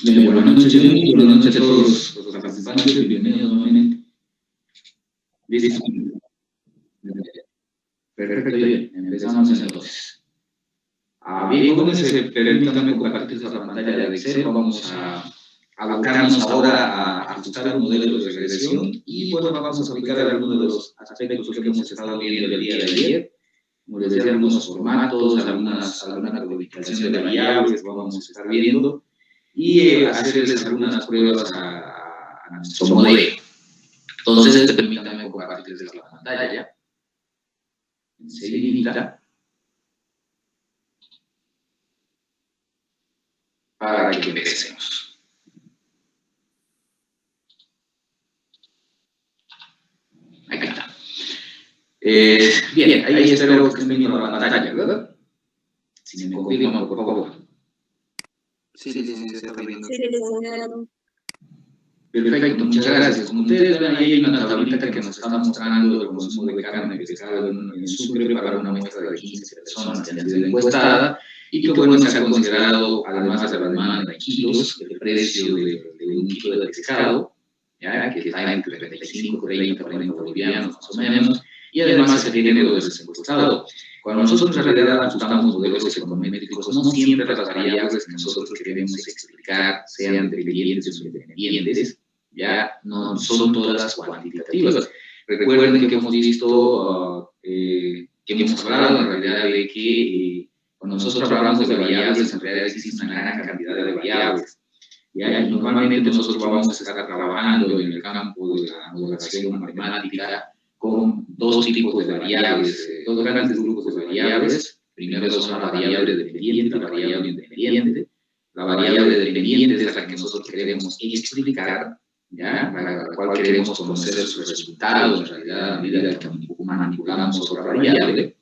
Buenas noches, buenas noches a todos los participantes, bienvenidos nuevamente. Listo. Perfecto, bien, empezamos entonces. Bien, jóvenes, permítanme compartir esta pantalla de Excel. Vamos a abocarnos ahora a ajustar un modelo de regresión y bueno, vamos a aplicar algunos de los aspectos que hemos estado viendo el día de ayer. Como les decía, algunos formatos, alguna codificación de variables que vamos a estar viendo y hacerles algunas pruebas a nuestro modelo. Entonces, permítanme compartirles la pantalla. Enseguida. Para que empecemos. Acá está. Bien, ahí espero que estén viendo la pantalla, ¿verdad? Si me confirman, por favor. Sí, se está viendo. Sí, licenciado. Perfecto, muchas gracias. Como ustedes ven, ahí hay una tablita que nos está mostrando el consumo de carne de pescado en Sucre para una muestra de 15 personas que han sido encuestadas y que, bueno, se ha considerado, además de la demanda en kilos, el precio de un kilo de pescado, ya, que está entre 35, 30, 40 bolivianos más o menos, y además el género del encuestado. Cuando nosotros en realidad ajustamos modelos econométricos, no siempre las variables que nosotros queremos explicar sean dependientes o independientes, ya no son todas cuantitativas. Recuerden que hemos visto, que hemos hablado en realidad de que cuando nosotros hablamos de variables, en realidad existe una gran cantidad de variables. ¿Ya? Y normalmente nosotros vamos a estar trabajando en el campo de la modelación matemática con dos tipos de variables, dos grandes grupos de variables. Primero son la variable dependiente y la variable independiente. La variable dependiente es la que nosotros queremos explicar, ¿ya? La cual queremos conocer sus resultados, en realidad, a medida que manipulamos otra variable.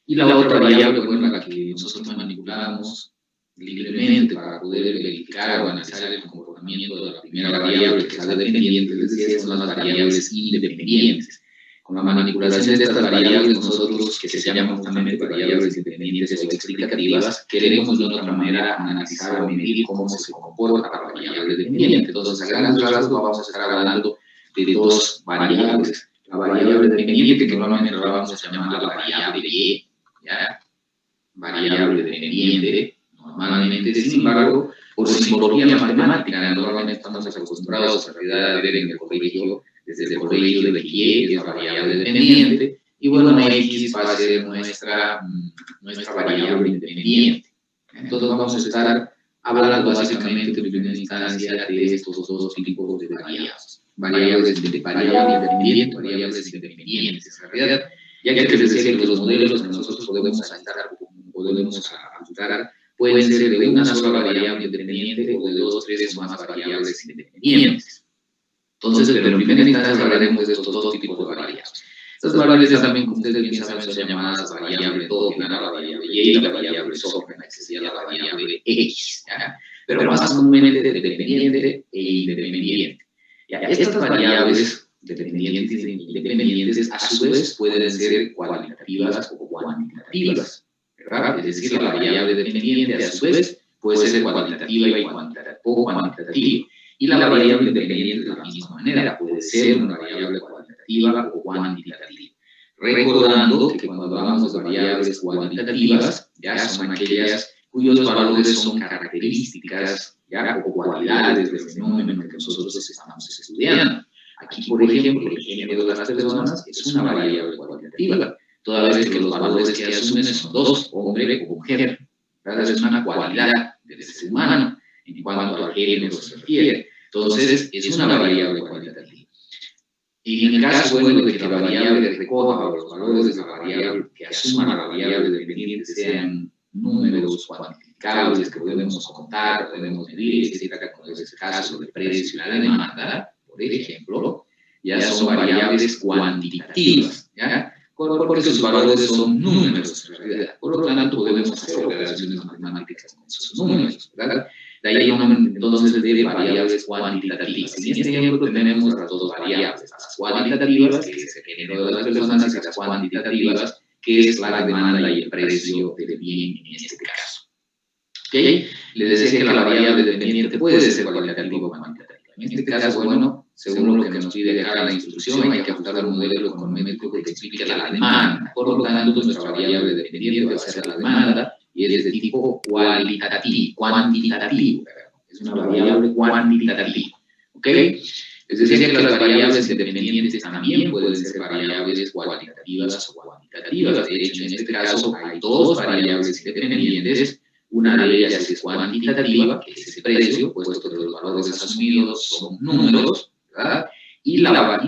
Y la otra variable, bueno, la que nosotros manipulamos libremente para poder verificar o analizar el comportamiento de la primera variable, que es la dependiente, les decía, son las variables independientes. Con la manipulación de estas variables, nosotros, que se llaman justamente variables independientes o explicativas, queremos de otra manera analizar o medir cómo se comporta la variable dependiente. Entonces, a grandes rasgos vamos a estar hablando de dos variables. La variable dependiente, que normalmente la vamos a llamar la variable Y, ¿ya? Variable dependiente, normalmente, sin embargo, por simbología matemática, normalmente estamos acostumbrados a ver en el colegio, desde el colegio de Y, que es la variable dependiente, y bueno, X va a ser nuestra variable independiente. Entonces vamos a estar hablando básicamente en primera instancia de estos dos tipos de variables. Variables independientes, variables independientes. En realidad, ya que les decía que los modelos que nosotros podemos ajustar pueden ser de una sola variable independiente o de dos, tres o más variables independientes. Entonces, pero en primera instancia hablaremos de estos dos tipos de variables. Estas variables también, como ustedes bien saben, son llamadas variable endógena, la variable Y, y la variable exógena, que sería la variable X, ¿ya? Pero más comúnmente dependiente e independiente. ¿Ya? Estas variables dependientes e independientes, a su vez, pueden ser cualitativas o cuantitativas, ¿verdad? Es decir, la variable dependiente, a su vez, puede ser cualitativa o cuantitativa. Y la variable independiente de la misma manera, puede ser una variable cualitativa o cuantitativa. Recordando que cuando hablamos de variables cuantitativas, ya son aquellas cuyos valores son características, ya, o cualidades del fenómeno que nosotros estamos estudiando. Aquí, por ejemplo, el género de las personas es una variable cualitativa, toda vez que los valores que asumen son dos, hombre o mujer. Es una cualidad del ser humano en cuanto al género se refiere. Entonces, es una variable cualitativa. Y en el caso, bueno, de que la variable recoja los valores de la variable que asuma la variable dependiente sean números cuantificables que podemos contar, podemos medir, etcétera, como es el caso del precio y la demanda, por ejemplo, ya son variables cuantitativas, ¿ya? Porque sus valores son números, en realidad. Por lo tanto, podemos hacer operaciones matemáticas con esos números, ¿verdad? De ahí entonces de variables cuantitativas. En este ejemplo tenemos las dos variables, las cualitativas, que es el género de las personas, y las cuantitativas, que es la demanda y el precio del bien en este caso. ¿Okay? Les decía que la variable dependiente puede ser cualitativa o cuantitativa. En este caso, bueno, según lo que nos pide acá la instrucción, hay que ajustar un modelo econométrico que explique la demanda. Por lo tanto, nuestra variable dependiente va a ser la demanda y es de tipo cuantitativo. Es una variable cuantitativa. ¿Ok? Es decir, que las variables independientes también pueden ser variables cualitativas o cuantitativas. De hecho, en este caso hay dos variables independientes. Una de ellas es cuantitativa, que es el precio, puesto que los valores asumidos son números, ¿verdad? Y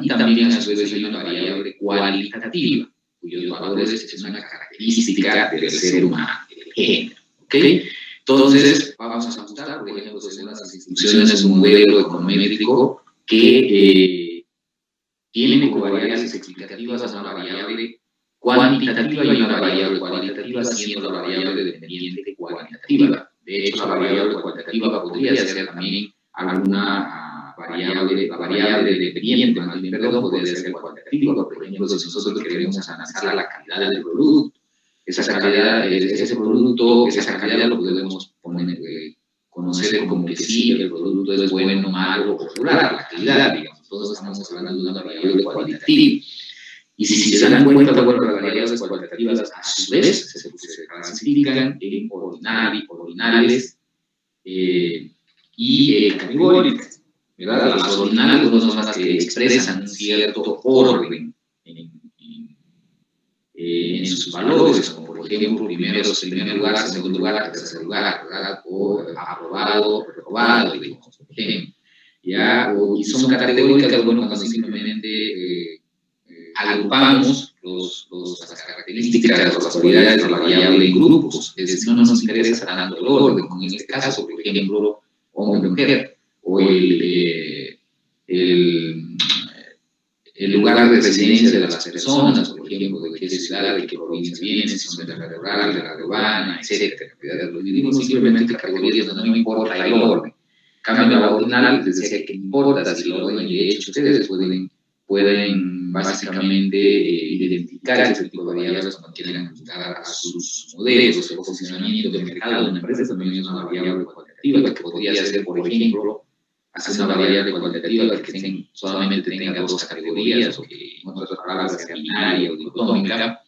también a su vez hay una variable cualitativa, cuyos valores es una característica del ser humano, del género. ¿Ok? Entonces, vamos a ajustar, por ejemplo, según las instrucciones, un modelo econométrico que tiene como variables explicativas a una variable cuantitativa y una variable cualitativa, siendo la variable dependiente cualitativa. De hecho, la variable cualitativa podría ser también alguna variable, la variable dependiente, más bien, perdón, podría ser cualitativa. Por ejemplo, si nosotros queremos analizar la calidad del producto, esa calidad, ese producto, esa calidad lo podemos poner, conocer como que sí, el producto es bueno, malo o regular, la calidad, digamos. Entonces estamos hablando de una variable cualitativa. Y si se dan cuenta, bueno, las variables cualitativas a su vez se clasifican en ordinales y categóricas. ¿Verdad? Las ordinales no son las que expresan un cierto orden en sus valores, como por ejemplo, primer lugar, segundo lugar, tercer lugar, ¿verdad? O aprobado, reprobado, digamos, por ejemplo. ¿Ya? Y son categóricas, bueno, cuando simplemente agrupamos las características o las cualidades de la variable en grupos. Es decir, no nos interesa tanto el orden, como en este caso, por ejemplo, hombre-mujer, o el lugar de residencia de las personas, por ejemplo, de qué ciudad, de qué provincia vienen, si son de la rural, de la urbana, etc. Los dividimos simplemente en categorías donde no importa el orden. Cambio la ordinal, les decía que importa si el orden, de hecho, ustedes pueden básicamente identificar ese tipo de variables cuando quieran ajustar a sus modelos. El posicionamiento del mercado de una empresa también es una variable cualitativa que podría ser, por ejemplo, hacer una variable cualitativa que solamente tenga dos categorías o que, en otras palabras, sea binaria o dicotómica.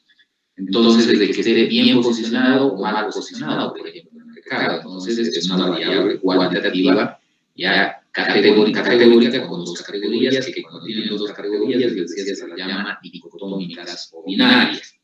Entonces, de que esté bien posicionado o mal posicionado, por ejemplo, en el mercado. Entonces, es una variable cualitativa ya categórica con dos categorías, que cuando tienen dos categorías, les decía, se las llama dicotómicas o binarias.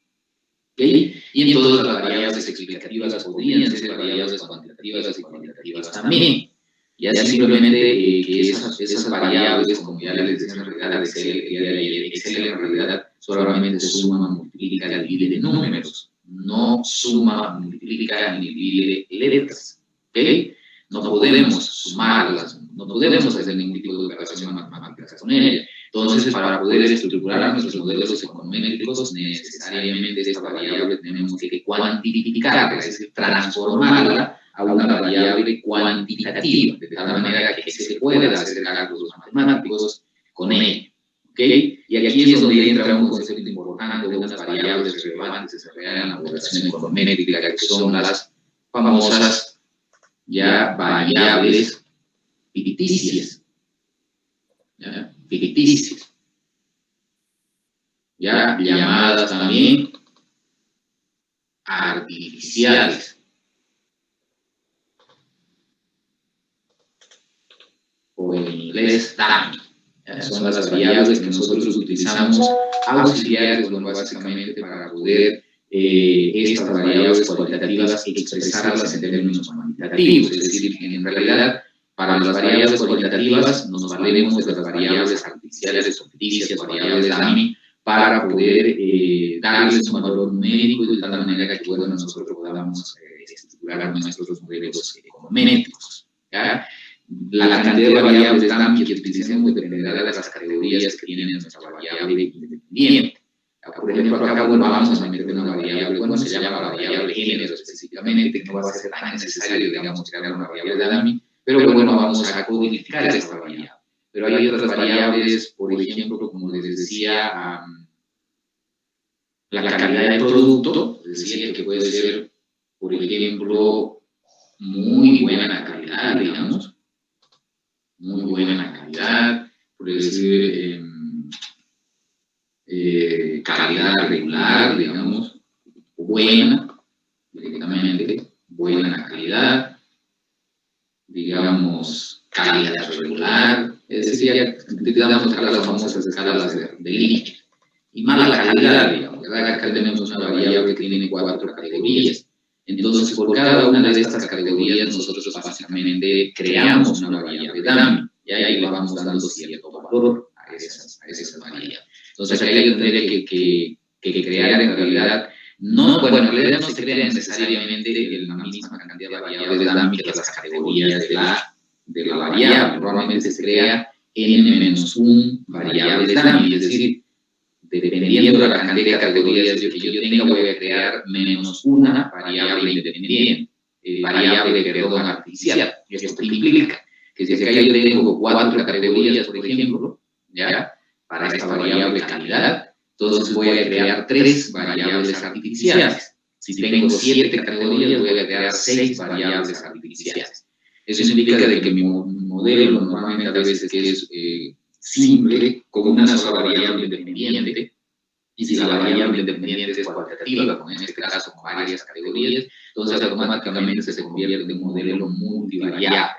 ¿Okay? Y entonces las variables explicativas podrían ser variables cuantitativas y cualitativas también. Ya simplemente que esas variables, como ya les decía, en realidad Excel en realidad solamente se suma, multiplica, divide de números, no suma, multiplica ni divide letras. ¿Okay? No podemos sumarlas, no podemos hacer ningún tipo de operación matemática con ella. Entonces, para poder estructurar nuestros modelos econométricos, necesariamente esta variable tenemos que cuantificarla, es decir, transformarla a una variable cuantitativa, de tal manera que se pueda hacer cálculos matemáticos con ella. ¿Okay? Y aquí es donde entra un concepto importante de unas variables relevantes que se crean en la operación econométrica, que son las famosas ya variables ficticias, ya llamadas también artificiales. O en inglés dummy. Son las variables que nosotros utilizamos auxiliares, bueno, básicamente para poder estas variables cualitativas expresarlas en términos cuantitativos. Es decir, que en realidad, para las variables cualitativas nos valemos de las variables artificiales o ficticias, variables dummy, para poder darles un valor numérico y de tal manera que, bueno, nosotros podamos estructurar nuestros modelos econométricos. ¿Ya? La cantidad de variables dummy que utilicemos dependerá de las categorías que tiene nuestra variable independiente. Por ejemplo, acá, bueno, vamos a meter una variable, bueno, se llama la variable género específicamente, que no va a ser tan necesario, digamos, crear una variable dummy, pero bueno, vamos a codificar esta variable. Pero hay otras variables, por ejemplo, como les decía, la calidad del producto, es decir, que puede ser, por ejemplo, muy buena calidad, digamos, muy buena calidad, por decir, calidad regular, digamos, buena, directamente, buena calidad, digamos, calidad regular, es decir, ya digamos las famosas escalas de Likert. Y mala calidad, digamos, ¿verdad? Acá tenemos una variable que tiene 4 categorías. Entonces, por cada una de estas categorías, nosotros básicamente creamos una variable dummy, y ahí le vamos dando cierto valor a esas variables. Entonces, ahí yo tendría que crear en realidad, no, bueno, en realidad no se crea necesariamente la misma cantidad de variables de dummy que las categorías de la variable. Normalmente se crea n-1 variables dummy, es decir, dependiendo de la cantidad de categorías que yo tenga, voy a crear menos una variable independiente, perdón, artificial. Esto triplica, que si acá yo tengo 4 categorías, por ejemplo, ¿ya? Para esta variable calidad, entonces voy a crear 3 variables artificiales. Si tengo 7 categorías, voy a crear 6 variables artificiales. Eso implica de que mi modelo normalmente a veces es simple, con una sola variable independiente, y si la variable independiente es cualitativa, como en este caso con varias categorías, entonces automáticamente se convierte en un modelo multivariable,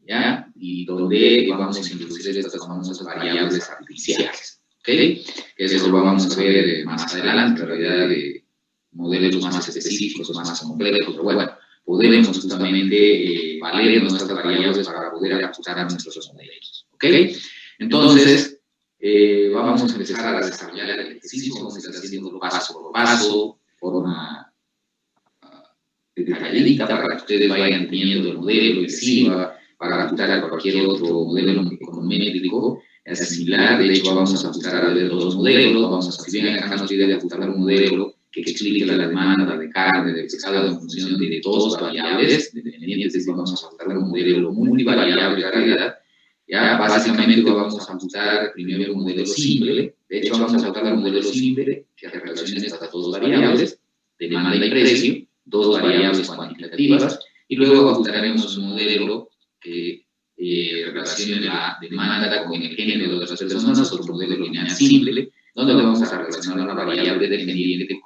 ¿ya? Y donde vamos a introducir estas famosas variables artificiales, ¿ok? Eso lo vamos a ver más adelante, en realidad de modelos más específicos, más complejos, pero bueno, podemos justamente valer nuestras variables para poder ajustar a nuestros modelos, ¿ok? Entonces, vamos a empezar a desarrollar el ejercicio, vamos a estar haciéndolo paso por paso, forma detalladita, para que ustedes vayan teniendo el modelo y sirva para ajustar a cualquier otro modelo econométrico similar. De hecho, vamos a ajustar a ver 2 modelos, vamos a, si bien acá nos pide ajustar un modelo que explique la demanda de carne, de pescado en función de 2 variables dependientes, vamos a ajustar un modelo multivariable de calidad. Ya, básicamente vamos a ajustar primero un modelo simple. De hecho, vamos a ajustar un modelo simple que relacione estas 2 variables, demanda y precio, 2 variables cuantitativas, y luego ajustaremos un modelo que relacione la demanda con el género de las personas, otro modelo lineal simple, donde vamos a relacionar una variable dependiente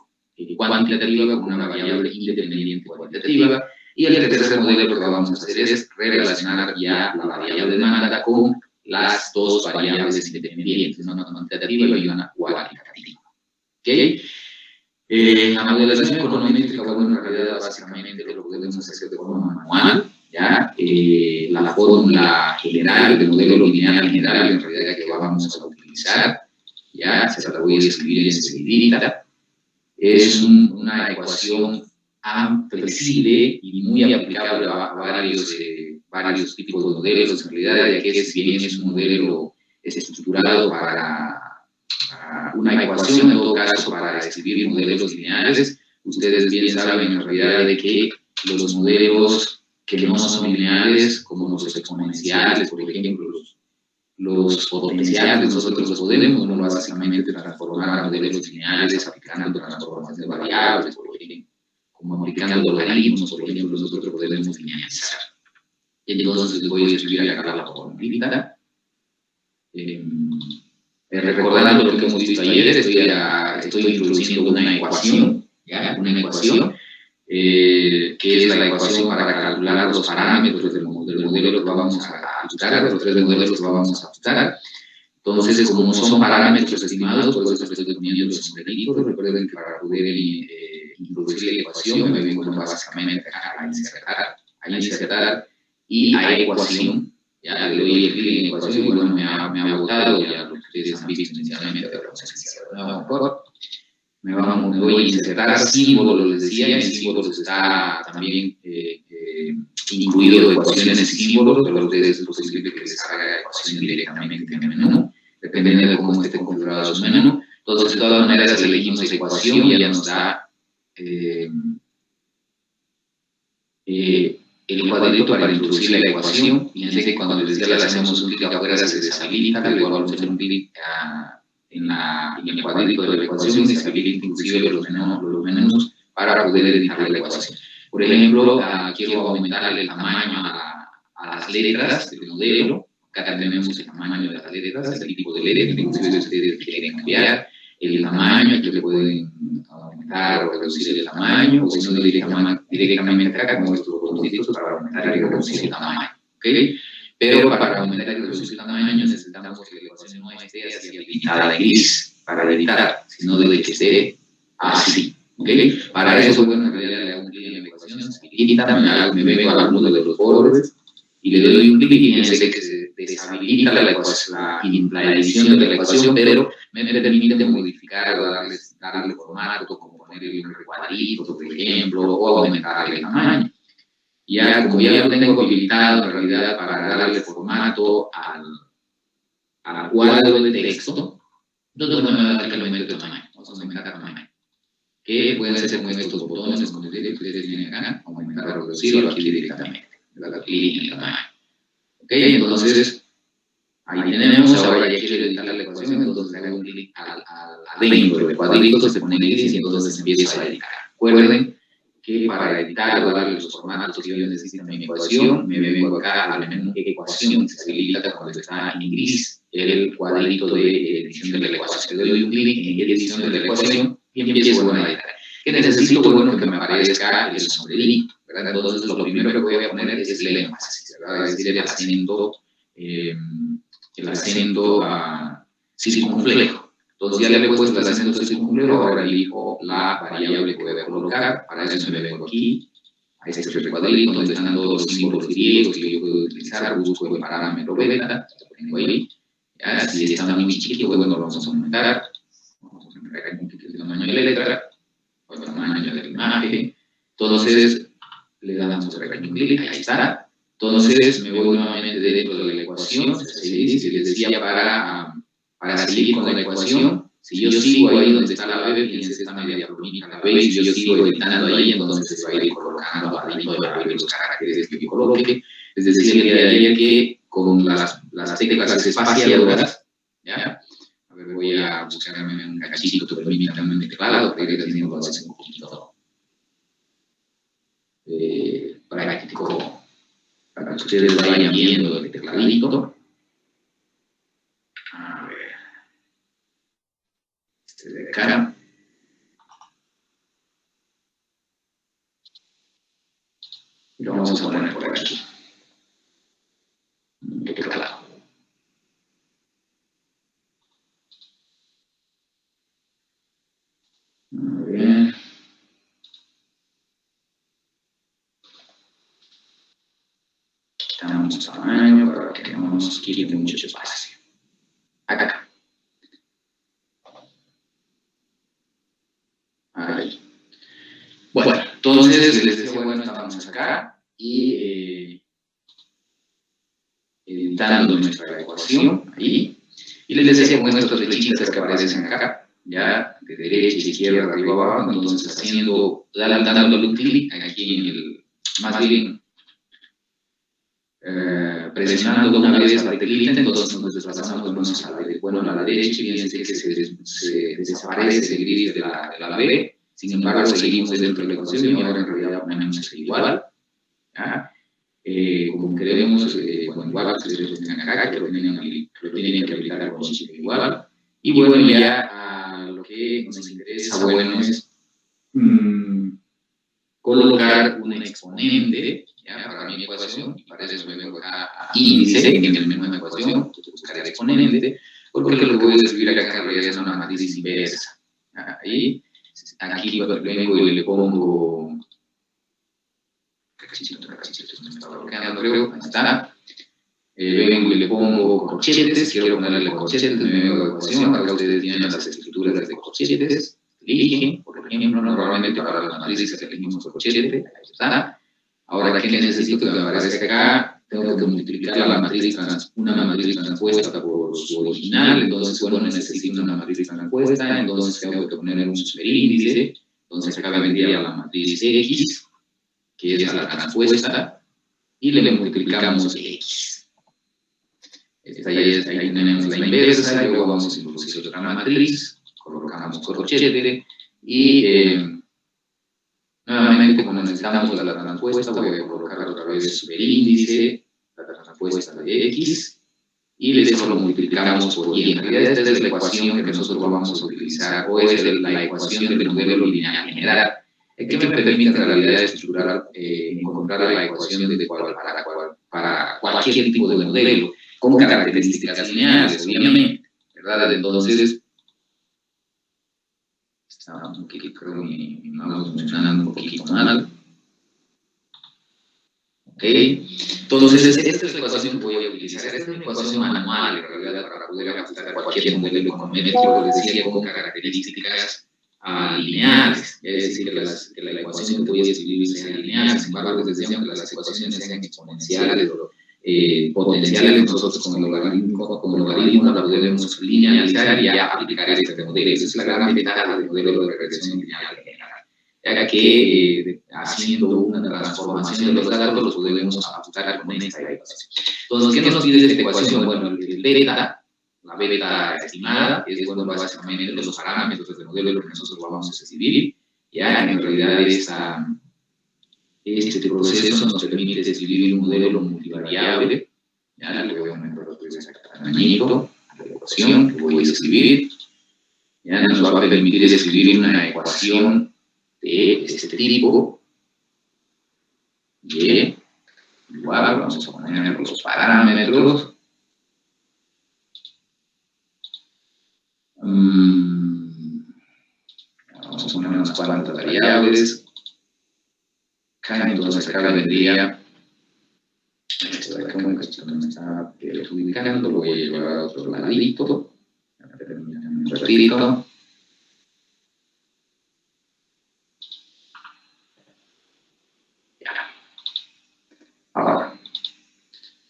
cuantitativa con una variable independiente cuantitativa. Y el tercer modelo que vamos a hacer es relacionar ya la variable de demanda con las 2 variables independientes, una cuantitativa y una cualitativa. ¿Okay? La modelación econométrica, bueno, en realidad básicamente lo podemos hacer de forma manual, ¿ya? La fórmula general del modelo lineal general, en realidad que vamos a utilizar, ¿ya? Se la voy a escribir enseguida. Es una ecuación flexible y muy aplicable a varios tipos de modelos, en realidad, ya que si bien es un modelo estructurado para una ecuación, en todo caso, para escribir modelos lineales, ustedes bien saben en realidad de que los modelos que no son lineales, como los exponenciales, por ejemplo, los potenciales, nosotros los podemos, ¿no? Básicamente transformar a modelos lineales aplicando transformación de variables, por ejemplo, como aplicando logaritmos, por ejemplo, nosotros podemos linealizar. Entonces les voy a escribir acá la formulita. Recordando lo que hemos visto ayer, estoy introduciendo una ecuación, ¿ya? Una ecuación que es la ecuación para calcular los parámetros del modelo que vamos a ajustar, los 3 modelos que vamos a ajustar. Entonces, como son parámetros estimados, por eso estoy poniendo los numeritos. Recuerden que para poder introducir la ecuación me vengo básicamente a insertar y a ecuación. Ya le doy el clic en ecuación y bueno, me ha botado, ya lo que ustedes han visto inicialmente, pero vamos a iniciar mejor. Me voy a insertar símbolos, les decía, en símbolos está también incluido ecuaciones y símbolos, pero a ustedes es posible que les haga ecuación directamente en el menú, dependiendo de cómo esté configurado su menú. Entonces, de todas maneras, elegimos ecuación y ya nos da el cuadrito para introducir la ecuación. Fíjense que cuando les decía le hacemos un clic afuera se deshabilita, luego vamos a hacer un clic en el cuadrito de la ecuación y se habilita inclusive los menús para poder editar la ecuación. Por ejemplo, quiero aumentarle el tamaño a las letras del modelo. Acá tenemos el tamaño de las letras, el tipo de letra, inclusive ustedes quieren cambiar el tamaño, que le pueden aumentar o reducir el tamaño, o si no directamente acá con estos botoncitos para aumentar y reducir el tamaño, ¿ok? Pero para aumentar y reducir el tamaño necesitamos que la ecuación no esté así pintada en gris para editar, sino de que esté así, ¿ok? Para eso, bueno, en realidad le hago un clic en la ecuación, me vengo a alguno de los bordes y le doy un clic y fíjense que se deshabilita la edición de la ecuación, pero me permite modificar o darle formato, como ponerle un recuadrito, por ejemplo, o aumentarle el tamaño. Ya, como ya lo tengo habilitado en realidad para darle formato al cuadro de texto, entonces bueno, me va a dar que aumento el tamaño, vamos a aumentar el tamaño, que pueden ser con estos botones, como ustedes tienen acá, aumentar o reducirlo aquí directamente, ¿verdad? Clic en el tamaño. Ok, entonces, ahí tenemos, ahora ya quiero editar la ecuación, entonces le hago un clic adentro del cuadrito, se pone gris y entonces empiezo a editar. Recuerden que para editar o darle los formatos que yo necesito en mi ecuación, me vengo acá al menú ecuación, que se habilita cuando está en gris el cuadrito de edición de la ecuación. Le doy un clic en edición de la ecuación y empiezo a editar. ¿Qué necesito? Bueno, que me aparezca el sombrerito, ¿verdad? Entonces, lo primero que voy a poner es el énfasis, ¿verdad? Es decir, el acento circunflejo. Entonces, ya le he puesto el acento circunflejo, ahora elijo la variable que voy a colocar. Para eso me vengo aquí, a este recuadrito donde están todos los símbolos griegos que yo puedo utilizar, busco el parámetro beta, lo tengo ahí. Ya, si está muy chiquito, bueno, lo vamos a aumentar. Vamos a aumentar aquí un poquito el tamaño de la letra, o el tamaño de la imagen. Entonces, le damos un clic, ahí está. Entonces, me voy nuevamente dentro de la ecuación, se les decía para seguir con la ecuación, si yo sigo ahí donde está la B, fíjense, está media plumita la B, y si yo sigo editando ahí, entonces se va a ir colocando al ladito de la B los caracteres que yo coloque. Es decir, el día de ayer que con las teclas espaciadoras, ¿ya? A ver, voy a buscarme un cachito, permítanme un teclado, para ir teniendo a veces un poquito práctico, para que ustedes vayan viendo el tecladito. A ver, este de acá. Y lo vamos a poner por aquí. El teclado. Muy bien. Damos tamaño para que no nos quite mucho espacio. Acá. Ahí. Bueno, entonces les decía, bueno, estábamos acá y editando nuestra ecuación ahí. Y les decía, bueno, estas flechitas que aparecen acá, ya de derecha, izquierda, arriba, abajo, entonces dándole un clic aquí en el, más bien, presionando una vez la teclita, entonces nos desplazamos a la derecha, y fíjense que se desaparece el gris de la B, sin embargo seguimos dentro de la ecuación y ahora en realidad ponemos igual, ¿ya? Como queremos, bueno, igual ustedes lo tienen acá, que lo tienen que habilitar con chip igual, y bueno, ya a lo que nos interesa, bueno, es colocar un exponente, ¿ya? Para mi ecuación, y para eso me vengo acá a índice, en el menú de ecuación, buscar el exponente, porque lo que voy a escribir acá en realidad es una matriz inversa. Ahí, aquí vengo y le pongo, creo, ahí está. Vengo y le pongo corchetes, quiero ponerle corchetes, me vengo a ecuación, acá ustedes tienen las estructuras de corchetes, eligen, por ejemplo, normalmente para las matrices elegimos corchete, ahí está. Ahora, ¿qué necesito que me aparezca acá? Tengo que multiplicar una matriz transpuesta por su original, entonces, bueno, necesito una matriz transpuesta, entonces tengo que poner un superíndice, entonces acá vendría la matriz X, que es la transpuesta, y le multiplicamos X. Ahí tenemos la inversa, y luego vamos a introducir otra matriz, colocamos corchete, y Nuevamente, como necesitamos la transpuesta, voy a colocar otra vez el superíndice, la transpuesta de X, y le solo multiplicamos por Y. En realidad, esta es la ecuación que nosotros vamos a utilizar, o es la ecuación del modelo lineal general, que me permite en realidad estructurar, encontrar la ecuación de para cualquier tipo de modelo, con características lineales, obviamente, ¿verdad? Entonces, estaba un poquito, creo que mi mouse funcionando un poquito mal. Ok, entonces esta es la ecuación que voy a utilizar. Esta es una ecuación manual, en realidad, para poder ajustar cualquier modelo econométrico, les decía, con características lineales. Es decir, que la ecuación que voy a escribir sea lineal. Sin embargo, les decía que las ecuaciones sean exponenciales o potenciales, nosotros con el logaritmo la podemos linealizar y ya aplicar este modelo. Esa es la gran ventaja del modelo de regresión lineal general, ya que haciendo una transformación de los datos los podemos ajustar con esta ecuación. Entonces, ¿qué nos pide esta ecuación? Bueno, el beta, la beta estimada, es bueno, básicamente los parámetros del modelo que nosotros vamos a escribir. Ya en realidad este proceso nos permite escribir un modelo multivariable. Ya le voy a aumentar el tamañito a la ecuación que voy a escribir. Ya nos va a permitir escribir una ecuación de este tipo. Y igual vamos a poner los parámetros. Vamos a poner unas cuantas variables. Entonces acá vendría, esto de acá, esto me está perjudicando, lo voy a llevar a otro ladito. Permítanme un ratito. Ya. Ahora,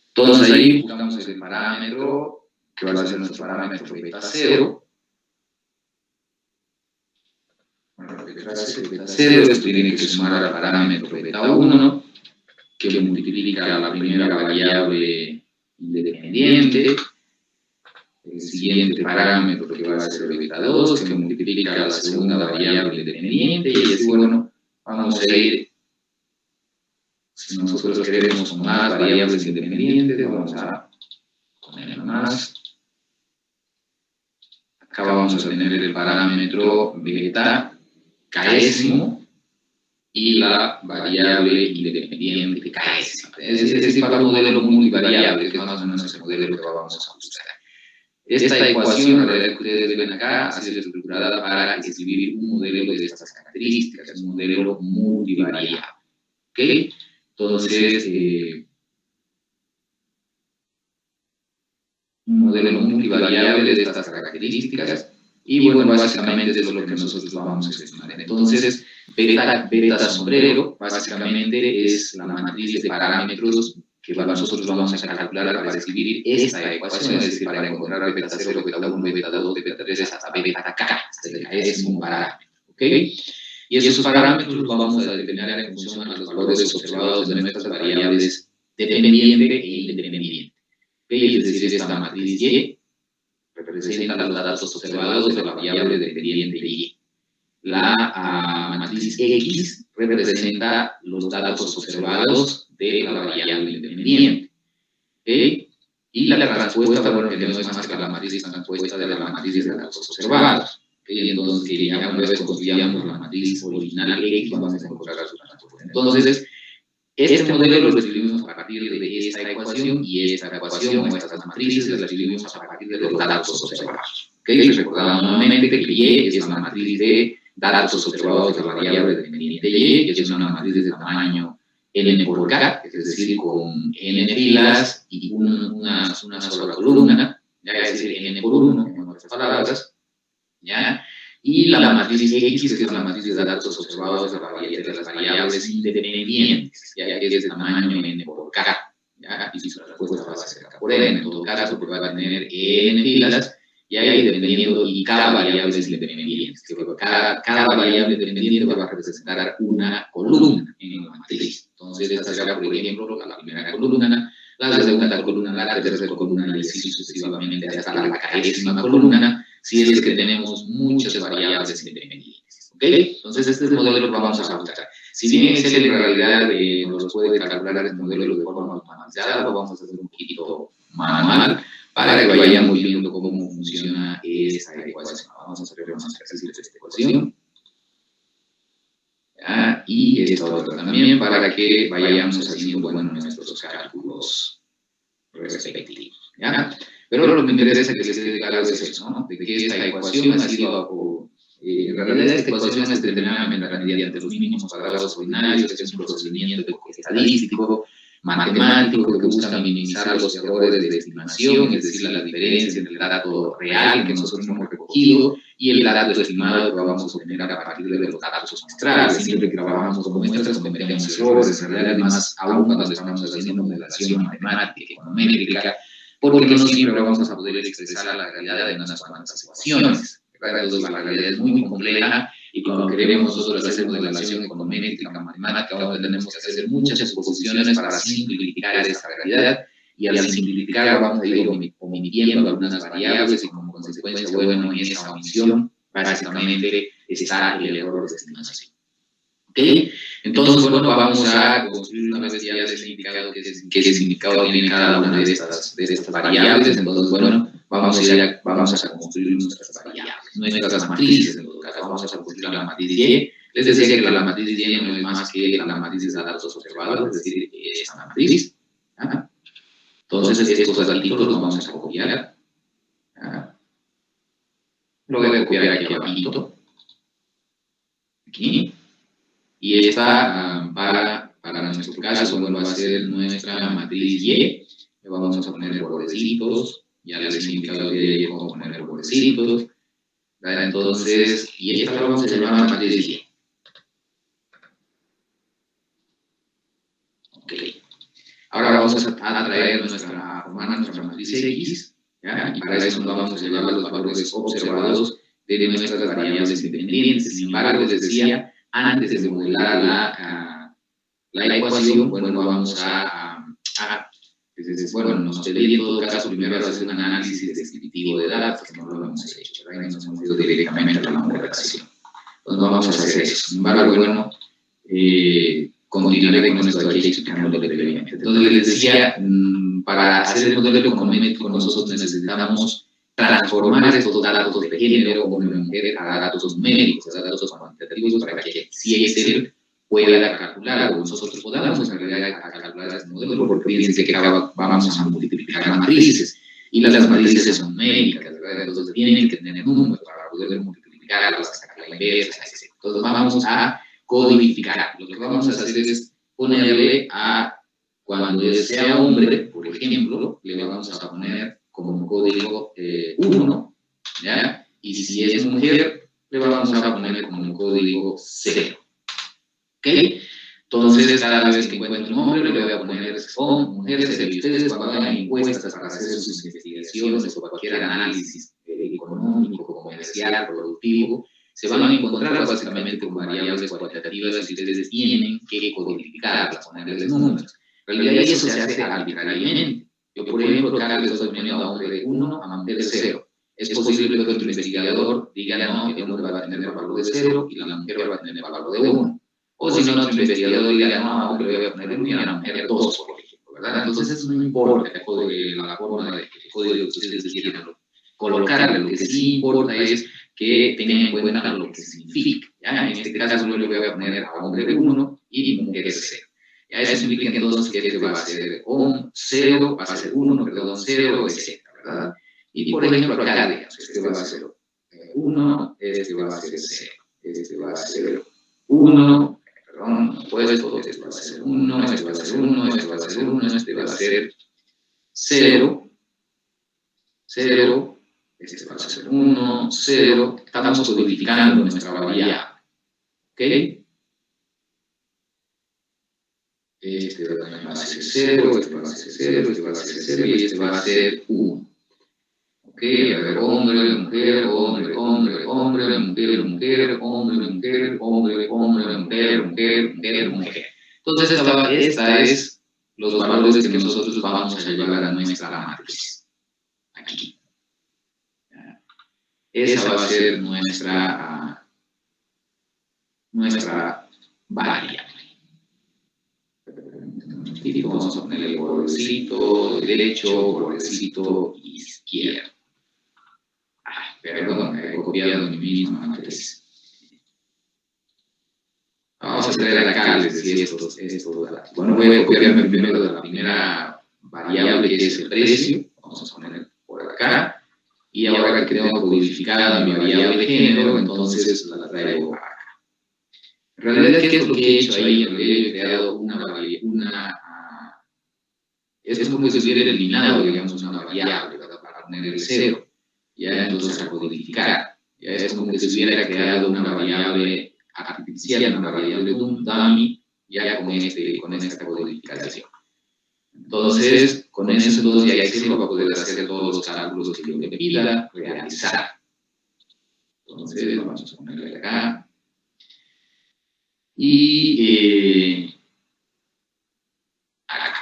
entonces ahí buscamos el parámetro, que va a ser nuestro parámetro beta 0. Beta 0, esto tiene que sumar al parámetro beta 1, que multiplica la primera variable independiente, el siguiente parámetro que va a ser beta 2, que multiplica la segunda variable independiente, y así, bueno, vamos a ir, si nosotros queremos más variables independientes, vamos a poner más. Acá vamos a tener el parámetro beta késimo y la variable independiente késima. Es decir, para un modelo multivariable, que es más o menos el modelo que vamos a usar. Esta ecuación, la que ustedes ven acá, ha sido estructurada para escribir un modelo de estas características, un modelo multivariable. ¿Ok? Entonces, un modelo multivariable de estas características. Y bueno, básicamente eso es lo que nosotros vamos a estimar. Entonces, beta sombrero, básicamente es la matriz de parámetros que nosotros vamos a calcular para escribir esta ecuación, es decir, para encontrar beta 0, beta 1, beta 2, beta 3, hasta beta k, hasta el késimo parámetro. ¿Ok? Y esos parámetros los vamos a determinar en función a los valores observados de nuestras variables dependiente e independiente. ¿Ok? Es decir, esta matriz Y representa los datos observados de la variable dependiente Y. La matriz X representa los datos observados de la variable independiente. ¿Okay? Y la transpuesta, bueno, que no es más que la matriz transpuesta de la matriz de datos observados. ¿Okay? Entonces, que ya una vez construyamos la matriz original X, vamos a encontrar su transpuesta. Entonces, este modelo lo escribimos a partir de esta ecuación y esta ecuación o estas matrices las escribimos a partir de los datos observados. ¿Okay? Recordamos nuevamente que Y es la matriz de datos observados de la variable dependiente Y, que es una matriz de tamaño n por k, es decir, con n filas y una sola columna, ya es decir, n por 1, en otras palabras, ¿ya? Y la matriz X, que es la matriz de datos observados de las variables independientes, ya que es de tamaño n por k, ¿ya? Y su respuesta va a ser k por n, en todo caso, porque va a tener n filas, y ahí dependiendo, y cada variable es independiente. Cada variable dependiente va a representar una columna en la matriz. Entonces, esta será, por ejemplo, la primera columna, la segunda columna, la tercera columna, y así sucesivamente hasta la késima columna, si es que tenemos muchas variables independientes. ¿Ok? Entonces, este es el modelo que vamos a usar. Si bien Excel en realidad nos puede calcular el modelo de forma automatizada, lo vamos a hacer un poquito manual para que vayamos viendo cómo funciona esta ecuación. Vamos a hacer un ejercicio de esta ecuación. ¿Ya? Y esta otra también para que vayamos haciendo bueno, nuestros cálculos respectivos. ¿Ya? Pero lo que me interesa que les quede claro es eso, ¿no? De que esta ecuación ha sido, en realidad esta ecuación es determinada mediante los mínimos cuadrados ordinarios, que es un procedimiento estadístico, matemático, que busca minimizar los errores de estimación, es decir, la diferencia entre el dato real que nosotros hemos recogido y el dato estimado que vamos a obtener a partir de los datos muestrales. Siempre que trabajamos con muestras cometemos errores, en realidad más aún cuando estamos haciendo modelación matemática, econométrica, porque no siempre vamos a poder expresar la realidad de unas cuantas ecuaciones. Entonces, la realidad es muy compleja y cuando queremos nosotros hacer modelación econométrica, matemática, ahora tenemos que hacer muchas suposiciones para simplificar esa realidad y al simplificar vamos a ir omitiendo algunas variables y como consecuencia, bueno, en esa omisión básicamente está el error de estimación. ¿Ok? Entonces, bueno, vamos a construir una vez ya les he indicado qué significado tiene cada una de estas variables. Entonces, bueno, vamos a construir nuestras variables, nuestras matrices. En todo caso, vamos a construir la matriz Y. Les decía que la matriz Y no es más que la matriz de datos observados, es decir, esta matriz. ¿Ah? Entonces, estos datitos los vamos a copiar. ¿Ah? Lo voy a copiar aquí abajito. Aquí. Y esta, para nuestro caso, bueno, va a ser nuestra matriz Y. Le vamos a poner bordecitos. Ya les he indicado que ya vamos a poner bordecitos. Entonces, y esta la vamos a llamar la matriz Y. Ok. Ahora vamos a traer nuestra matriz X. ¿Ya? Y para eso nos vamos a llevar los valores observados de nuestras variables independientes. Sin embargo, les decía, antes de modelar la ecuación, bueno, vamos bueno, nos pediría en todo caso primero hacer un análisis descriptivo de datos, que no lo hemos hecho, ¿verdad? Y nos hemos ido directamente a la modelación. Entonces no vamos a hacer eso. Sin embargo, bueno, continuaré con esto aquí explicándolo brevemente. Entonces les decía, para hacer el modelo econométrico nosotros necesitamos transformar estos datos de género o de mujer a datos numéricos, a datos cuantitativos, para que si Excel pueda calcular o nosotros podamos en realidad calcular este modelo, porque fíjense que vamos a multiplicar matrices y las matrices son numéricas, ¿verdad? Entonces tienen que tener números para poder multiplicarlas, sacar la inversa, etc. Entonces vamos a codificar. Lo que vamos a hacer es ponerle cuando sea hombre, por ejemplo, le vamos a poner como código 1, ¿ya? Y si es mujer, le vamos a poner como código 0. ¿Ok? Entonces, cada vez que encuentre un hombre, le voy a poner mujer 0. Y ustedes cuando hagan encuestas para hacer sus investigaciones o cualquier análisis económico, comercial, productivo, se van a encontrar básicamente con variables cuantitativas y ustedes tienen que codificarlas, ponerles números. En realidad eso se hace arbitrariamente. Yo, por ejemplo, acá le estoy poniendo a hombre 1, a mujer 0. Es posible que otro investigador diga, no, el hombre va a tener valor de 0 y la mujer va a tener valor de 1. O si no, otro investigador diga, no, a hombre le voy a poner 1 y a la mujer 2, por ejemplo, ¿verdad? Entonces eso no importa la forma de que el código que ustedes quieran colocar. Lo que sí importa es que tengan en cuenta lo que significa. ¿Ya? En este caso yo le voy a poner a hombre 1 y mujer 0. Ya eso implica entonces que este va a ser 0, va a ser 1, perdón, 0, etc. ¿Verdad? Y por ejemplo acá, digamos, este va a ser 1, este va a ser 0, este va a ser 1, perdón, opuesto, este va a ser 1, este va a ser 1, este va a ser 1, este va a ser 0, 0, este va a ser 1, 0, estamos codificando nuestra variable. ¿Ok? Este va a ser 0, este va a ser 0, este va a ser 0 y este va a ser 1. ¿Ok? A ver, hombre, mujer, hombre, hombre, hombre, mujer, mujer, hombre, mujer, hombre, hombre, mujer, mujer, mujer, mujer. Entonces, esta es los valores que nosotros vamos a llevar a nuestra matriz. Aquí. Esa va a ser nuestra variable. momentito, vamos a ponerle el bordercito derecho, bordercito izquierdo. Perdón, he copiado mi misma matriz. Vamos a hacer acá, les decía estos datos. Bueno, voy a copiarme primero de la primera variable que es el precio. Vamos a poner por acá. Y ahora que tengo codificada mi variable de género, entonces la traigo acá. En realidad, ¿qué es lo que he hecho ahí? En realidad, he creado es como si hubiera eliminado, digamos, una variable, ¿verdad? Para poner el 0. Ya, entonces, a codificar. Ya es como si hubiera creado una variable artificial, una variable dummy, ya con esta codificación. Entonces, con eso entonces ya Excel va a poder hacer todos los cálculos que yo le pida realizar. Entonces, vamos a ponerle acá. Y acá.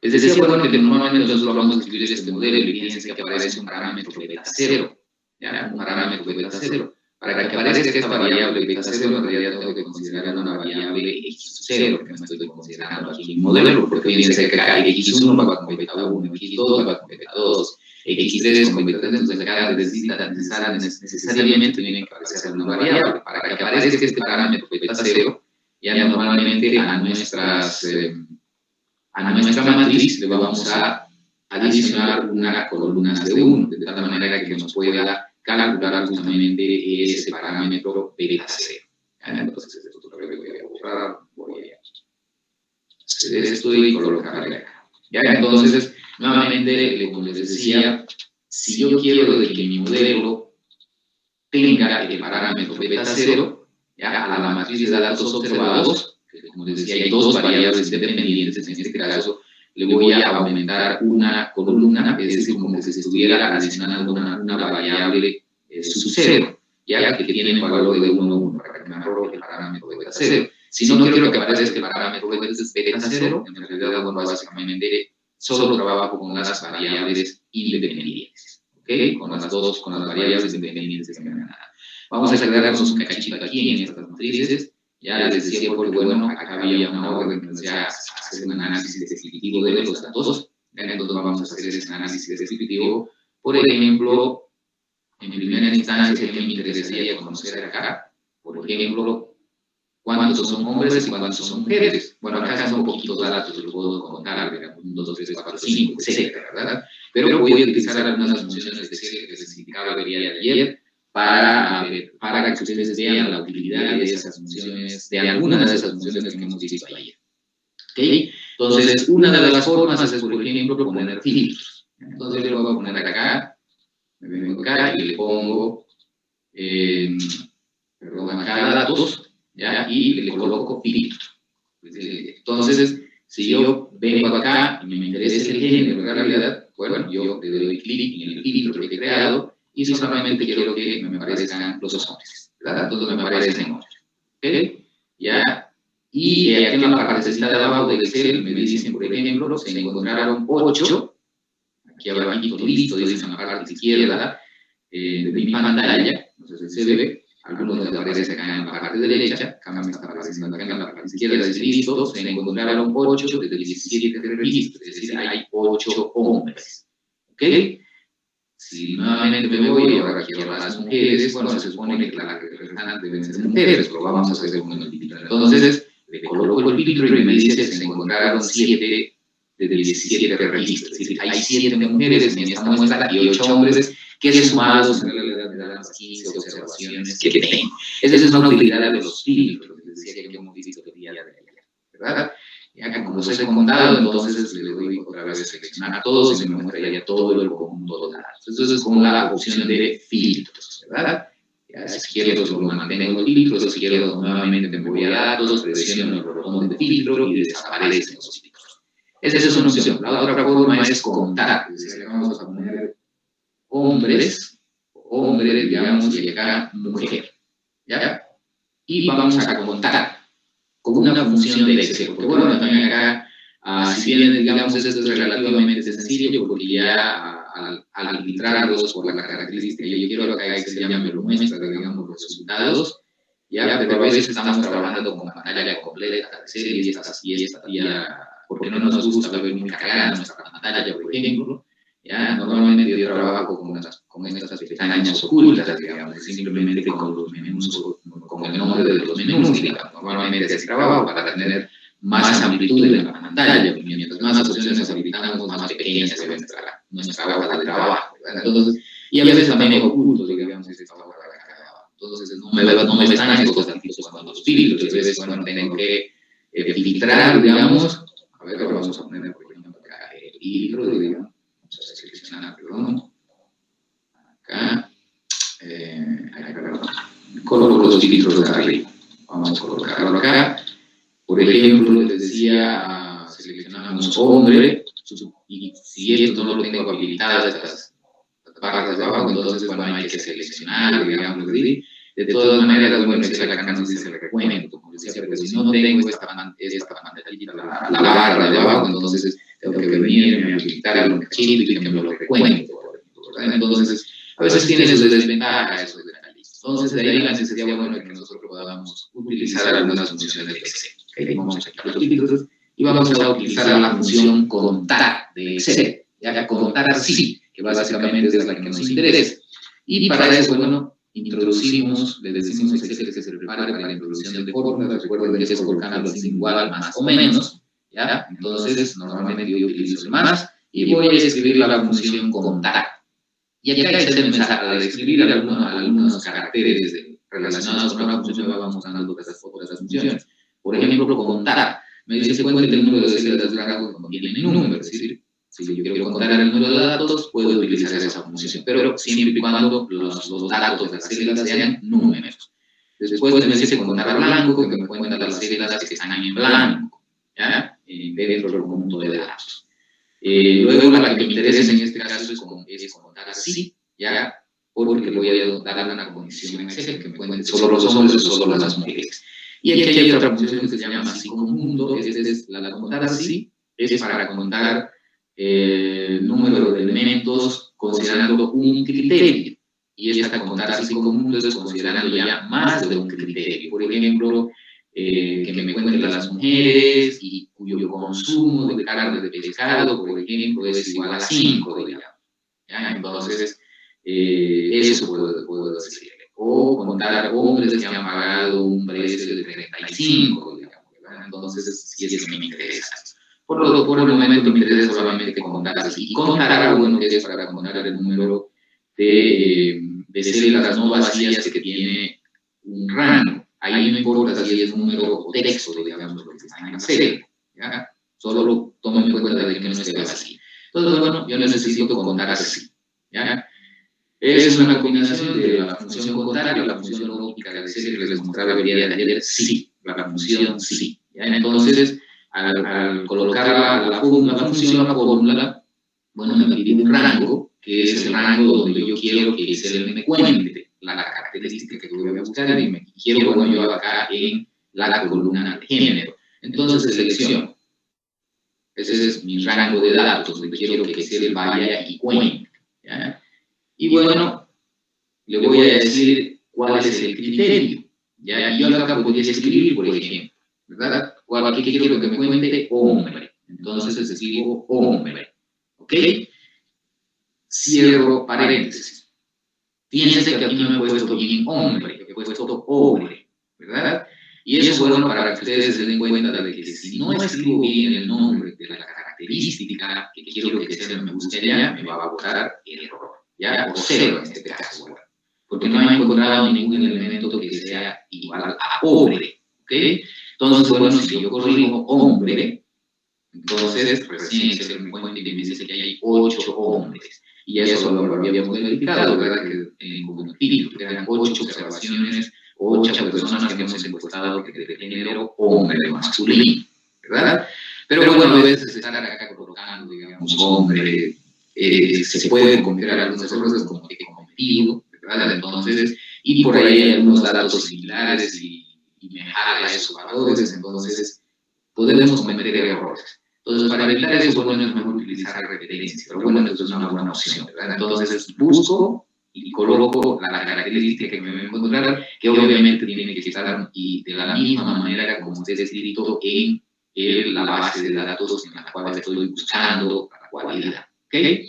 Les decía, bueno, que normalmente nosotros vamos a escribir este modelo y fíjense que aparece un parámetro beta 0. ¿Ya? Un parámetro beta 0. Para que aparezca esta variable beta 0, en realidad tengo que considerar una variable x0, que no estoy considerando aquí en mi modelo, porque fíjense que acá x1 va con beta 1, x2 va con beta 2, x3 con beta 3, entonces acá necesariamente tiene que aparecer una variable. Para que aparezca este parámetro beta 0, ya normalmente a nuestra matriz le vamos a adicionar una columna de 1, de tal manera que nos pueda calcular justamente ese parámetro beta 0. Entonces, esto lo voy a borrar, voy a hacer esto y colocarle acá. ¿Ya? Entonces, nuevamente, como les decía, si yo quiero de que mi modelo tenga el parámetro beta 0, ¿ya? A la matriz de datos observados, que como les decía, hay dos variables dependientes, en este caso, le voy a aumentar una columna, es decir, como si estuviera adicionando una variable sub 0, ya que tiene un valor de 1, 1, para que me arroje el parámetro beta 0. Si no quiero que aparezca el parámetro beta 0, en realidad, bueno, básicamente solo trabajo con las variables independientes, ¿ok? Con las variables independientes que me dan. Vamos a quedarnos un cachito aquí en estas matrices. Ya les decía, porque bueno, acá había una orden que nos decía hacer un análisis descriptivo de los datos. Entonces vamos a hacer ese análisis descriptivo. Por ejemplo, en primera instancia, me interesaría conocer acá, por ejemplo, cuántos son hombres y cuántos son mujeres. Bueno, acá son poquitos datos, los puedo contar, 1, 2, 3, 4, 5, etc., ¿verdad? Pero voy a utilizar algunas funciones de Excel que les indicaba el día de ayer, para que ustedes vean la utilidad de esas funciones, de algunas de esas funciones que hemos visto ayer. ¿Okay? Entonces, una de las formas es, por ejemplo, poner filtros. Entonces, yo lo voy a poner acá, me vengo acá y le pongo, acá datos, ¿ya? Y le coloco filtros. Entonces, si yo vengo acá y me interesa el género, en realidad, bueno, yo le doy clic en el filtro que he creado, y solamente quiero que me aparezcan los hombres, ¿verdad? Entonces me aparecen hombres, ¿ok? ¿Ya? Y aquí en la partecita de abajo del Excel me dicen, por ejemplo, se encontraron 8, aquí abajito listo, dicen en la parte izquierda de mi pantalla, entonces se ve, algunos les aparece acá en la parte derecha, acá me está apareciendo acá en la parte izquierda, dice listo, se encontraron 8 de 17 registros, es decir, hay 8 hombres, ¿ok? Si nuevamente me voy, ahora quiero a las mujeres, bueno, se supone que las restantes deben ser mujeres, pero vamos a hacer un filtro. Entonces, le coloco el filtro y me dice que se encontraron 7 de 17 registros. Es decir, hay 7 mujeres en esta muestra y 8 hombres que sumados en realidad me dan las 15 observaciones que tengo. Esa es una utilidad de los filtros, que decía que hemos visto el día de ayer, ¿verdad? Ya que como los he contado, entonces le doy otra vez seleccionar a todos y me muestra ya todo el conjunto de datos. Entonces, con la opción de filtros, ¿verdad? Ya, si quiero, solo mantengo el filtro, si quiero, nuevamente me voy a datos, presiono el botón de filtro y desaparecen los filtros. Esa es una opción. La otra forma es contar. Es decir, vamos a poner hombres, digamos, y acá mujer. ¿Ya? Y vamos a contar con una función de Excel, porque bueno, también acá, si bien, digamos, esto es relativamente sencillo, porque ya al filtrarlos por la característica, yo quiero que Excel ya me lo muestra, digamos, los resultados, ya, pero a veces estamos trabajando con pantalla completa de serie porque no nos gusta ver muy cargada nuestra pantalla, por ejemplo. Ya, normalmente yo trabajo con estas pestañas ocultas, digamos, simplemente con los menús, con el nombre de los menús, digamos. Normalmente así trabajo para tener más amplitud en la pantalla. Mientras más opciones habilitamos, más pequeña se ve nuestra hoja de trabajo, ¿verdad? Entonces, y a veces también oculto, digamos, esta hoja de trabajo. Entonces, no me están estos artículos cuando los filtros, a veces, bueno, tengo que filtrar, digamos. A ver, vamos a poner, por ejemplo, acá el filtro, digamos. Vamos a seleccionar, perdón. Acá. Perdón. Coloco los filtros de arriba. Vamos a colocarlo acá. Por ejemplo, les decía, seleccionamos hombre, y si esto no lo tengo habilitado, estas barras de abajo, entonces, bueno, hay que seleccionar, digamos, de todas maneras, bueno, Excel acá nos dice el recuento, como decía, pero si no tengo esta pantallita, la barra de abajo, entonces tengo que venir, me habilitar un cachito y que me lo recuente, ¿verdad? Entonces, a veces tiene sus desventajas eso de la lista. Entonces, de ahí la necesidad, bueno, que nosotros podamos utilizar algunas funciones de Excel. Okay, vamos a sacar los filtros y vamos a utilizar la función contar de Excel. Ya, contar sí, que básicamente es la que nos interesa. Y para eso, bueno, introducimos, le decimos a Excel que se prepare para la introducción de fórmulas. Recuerden que es colocando así igual, más o menos. ¿Ya? Entonces, normalmente yo utilizo el más y voy a escribir la función contar. Y acá Excel me saca al escribir algunos caracteres relacionados con la función, me va mostrando otras funciones. Por ejemplo, contar. Me dice cuenta el número de celdas de rango que contiene el número. Es decir, si yo quiero contar el número de datos, puedo utilizar esa función. Pero siempre y cuando los datos de las celdas sean números. Después me dice contar blanco, que me cuenta las celdas que están en blanco, ¿ya? Dentro del conjunto de datos. Luego, la que me interesa en este caso es contar así, ¿ya? Porque voy a dar una condición en Excel que me cuente solo los hombres o solo las mujeres. Y aquí hay otra función que se llama así conjunto, es la de contar así, es para contar el número de elementos considerando un criterio. Y esta contar así conjunto es considerando ya más de un criterio. Por ejemplo, que me cuenten las mujeres y cuyo consumo de carne de pescado, por ejemplo, es igual a 5, digamos. ¿Ya? Entonces, eso puedo decir. O contar hombres que han pagado un precio de 35, digamos, ¿verdad? Entonces, si es que me interesa. Por el momento me interesa solamente contar así. Y contar, bueno, que es para contar el número de celdas no vacías que tiene un rango. Ahí no importa si es número o texto, digamos, lo que está en la celda, ¿ya? Solo tomen en cuenta de que no esté vacío. Entonces, bueno, yo necesito contar así, ¿ya? Es una combinación de la función contar y la función lógica de Excel que les mostraba el día de ayer, sí, la función sí. ¿Ya? Entonces, al colocar la fórmula, bueno, me pide un rango, que es el rango donde yo quiero que Excel me cuente la característica que voy a buscar y quiero, bueno, yo acá en la columna de género. Entonces, selecciono. Ese es mi rango de datos, donde quiero que Excel vaya y cuente, ¿ya? Y bueno, le voy a decir cuál es el criterio. ¿Ya? Yo acá podría escribir, por ejemplo, ¿verdad? ¿Qué quiero que me cuente? Hombre. Entonces escribo hombre. ¿Ok? Cierro paréntesis. Fíjense que aquí no he puesto bien hombre, he puesto hombre, ¿verdad? Y eso es bueno para que ustedes se den cuenta de que si no escribo bien el nombre de la característica que quiero que Excel me busque allá, me va a botar error. ¿Ya? O 0 en este caso, bueno, porque no he encontrado ningún elemento que sea igual a hombre, ¿ok? Entonces, bueno, si yo corrijo hombre, entonces recién se me cuenta y me dice que hay 8 hombres, y eso lo habíamos verificado, ¿verdad? Que como título, que eran 8 observaciones, 8 personas que hemos encuestado que de género hombre masculino, ¿verdad? Pero bueno, a veces estar acá colocando, digamos, hombre, se pueden cometer algunos errores como he cometido, ¿verdad? Entonces, y por ahí hay algunos datos similares y me jala esos valores, entonces podemos cometer errores. Entonces, para evitar eso, bueno, es mejor utilizar referencias, pero bueno, esto es una buena opción, ¿verdad? Entonces, busco y coloco la característica que me voy a encontrar, que obviamente tiene que estar y de la misma manera como esté escrito en la base de datos en la cual estoy buscando la cualidad. ¿Okay?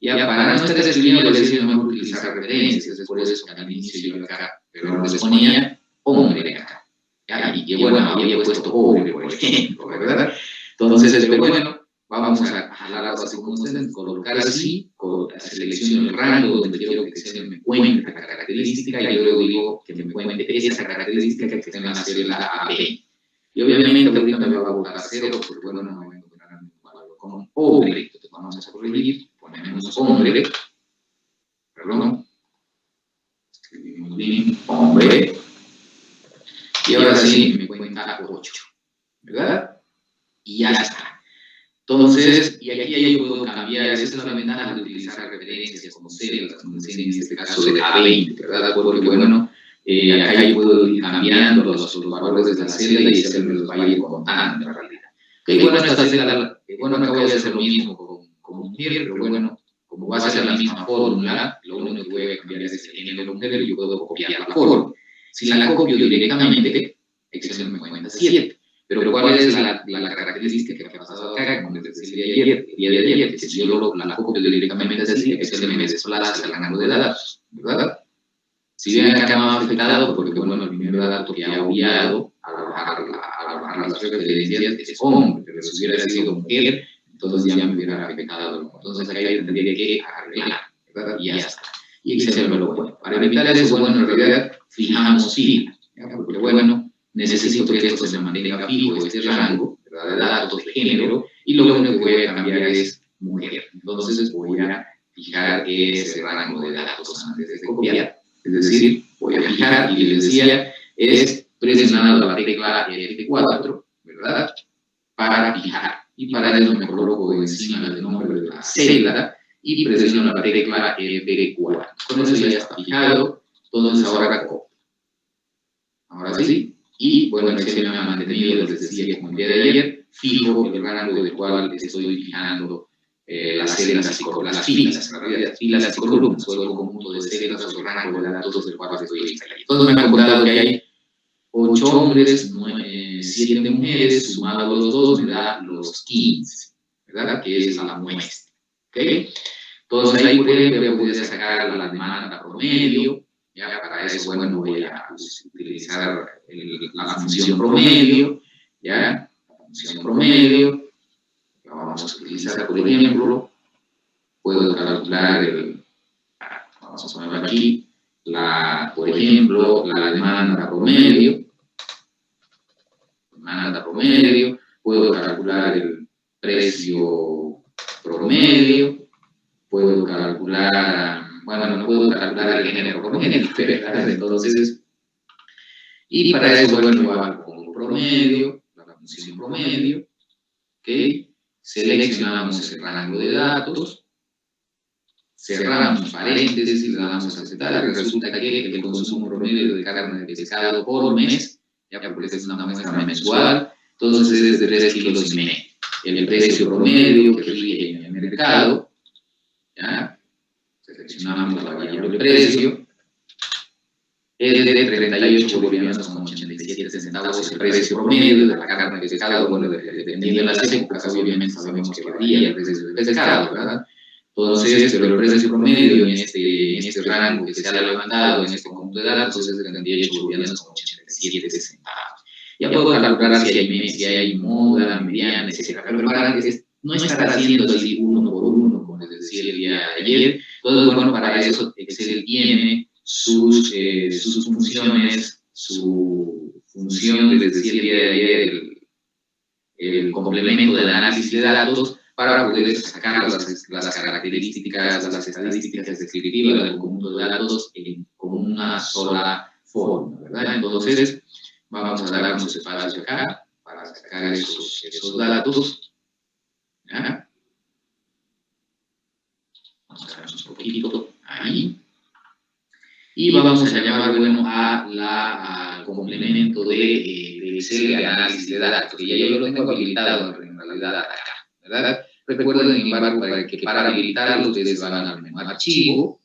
Ya para no estar escribiendo, les decía, es mejor utilizar referencias, es por eso que al inicio yo acá, pero les ponía hombre acá. ¿Ya? Y bueno, había puesto hombre, por ejemplo, ¿verdad? Entonces, pero bueno, vamos a jalar así como ustedes, colocar así, selecciono el rango donde quiero que Excel me cuente la característica y luego digo que me cuente esa característica que está en la celda AB. Y obviamente ahorita me va a botar 0 porque bueno, no me voy a encontrar con hombre. Entonces vamos a corregir, ponemos hombre, perdón, escribimos bien, hombre, y ahora sí me cuenta 8, ¿verdad? Y ya está. Entonces, y aquí yo puedo cambiar, esa es la ventaja de utilizar referencias como celdas, como decía en este caso de A20, ¿verdad? Porque bueno, acá yo puedo ir cambiando los valores de la celda y Excel me los va a ir contando en realidad. Okay, bueno, esta celda, bueno, acá voy a hacer lo mismo con mujer, pero bueno, como va a ser la misma fórmula, lo único que voy a cambiar es el género de mujer y yo puedo copiar la fórmula. Si la copio directamente, Excel me cuenta 7. Pero ¿cuál es la característica que ha pasado acá? Como les decía ayer, el día de ayer, que si yo la copio directamente así, Excel me desplaza el rango de datos, ¿verdad? Si bien acá me ha afectado, porque bueno, el primer dato que ha obviado al bajar las referencias es hombre, pero si hubiera sido mujer, entonces ya me hubiera afectado. Entonces acá yo tendría que arreglar, ¿verdad? Y ya está. Y Excel me lo pone. Para evitar eso, bueno, en realidad fijamos fila, porque bueno, necesito que esto se mantenga fijo, este rango, ¿verdad? De datos de género, y lo único que voy a cambiar es mujer. Entonces voy a fijar ese rango de datos antes de copiar. Es decir, voy a fijar, y les decía, es presionando la tecla F4, ¿verdad? Para fijar. Y para eso me coloco encima del nombre de la celda y presiono la tecla F4. Con eso ya está fijado, entonces ahora copio. Ahora sí. Y bueno, Excel me ha mantenido, les decía, como el día de ayer, fijo el rango del cual estoy fijando las celdas y las filas, en realidad, filas y columnas, o el conjunto de celdas o el rango de datos del cual estoy fijando. Entonces me han contado que hay 8 hombres, 7 mujeres, sumado los 2 me da los 15, ¿verdad? Que es la muestra. ¿Okay? Entonces ahí, por ejemplo, voy a sacar la demanda promedio. Ya, para eso, bueno, voy a utilizar la función promedio, ya, la función promedio, la vamos a utilizar, por ejemplo, puedo calcular vamos a poner aquí, por ejemplo, la demanda promedio, puedo calcular el precio promedio, puedo calcular, bueno, no puedo calcular el género promedio, ¿verdad? Entonces, y para eso, bueno, yo hago como promedio, la función promedio, ¿ok? Seleccionamos el rango de datos, cerramos paréntesis, le damos a aceptar, y resulta que el consumo promedio de carne de pescado por mes, ya porque esta es una muestra mensual, entonces es de 3,5 kilos. El precio promedio que rige en el mercado, ya, seleccionamos la variable precio, es de 38 bolivianos con 87 centavos el precio promedio de la carne de pescado. Bueno, dependiendo de las épocas, obviamente sabemos que varía el precio del pescado, ¿verdad? Entonces, pero el precio promedio en este rango que se ha levantado, en este conjunto de datos, es de 38 bolivianos con 87 centavos. Ya puedo calcular si hay moda, mediana, etc. Pero para no estar haciendo así uno por uno, como les decía el día de ayer, entonces, bueno, para eso Excel tiene sus funciones, su función, les decía el día de ayer, el complemento del análisis de datos, para poder sacar las características, las estadísticas descriptivas del conjunto de datos con una sola forma, ¿verdad? Entonces, vamos a darnos espacio acá para sacar esos datos, ¿ya? Vamos a darnos un poquito ahí. Y vamos a llamar, bueno, al complemento de Excel de análisis de datos, que ya yo lo tengo habilitado en realidad acá, ¿verdad? Recuerden, sin embargo, para habilitarlo, ustedes van al menú archivo,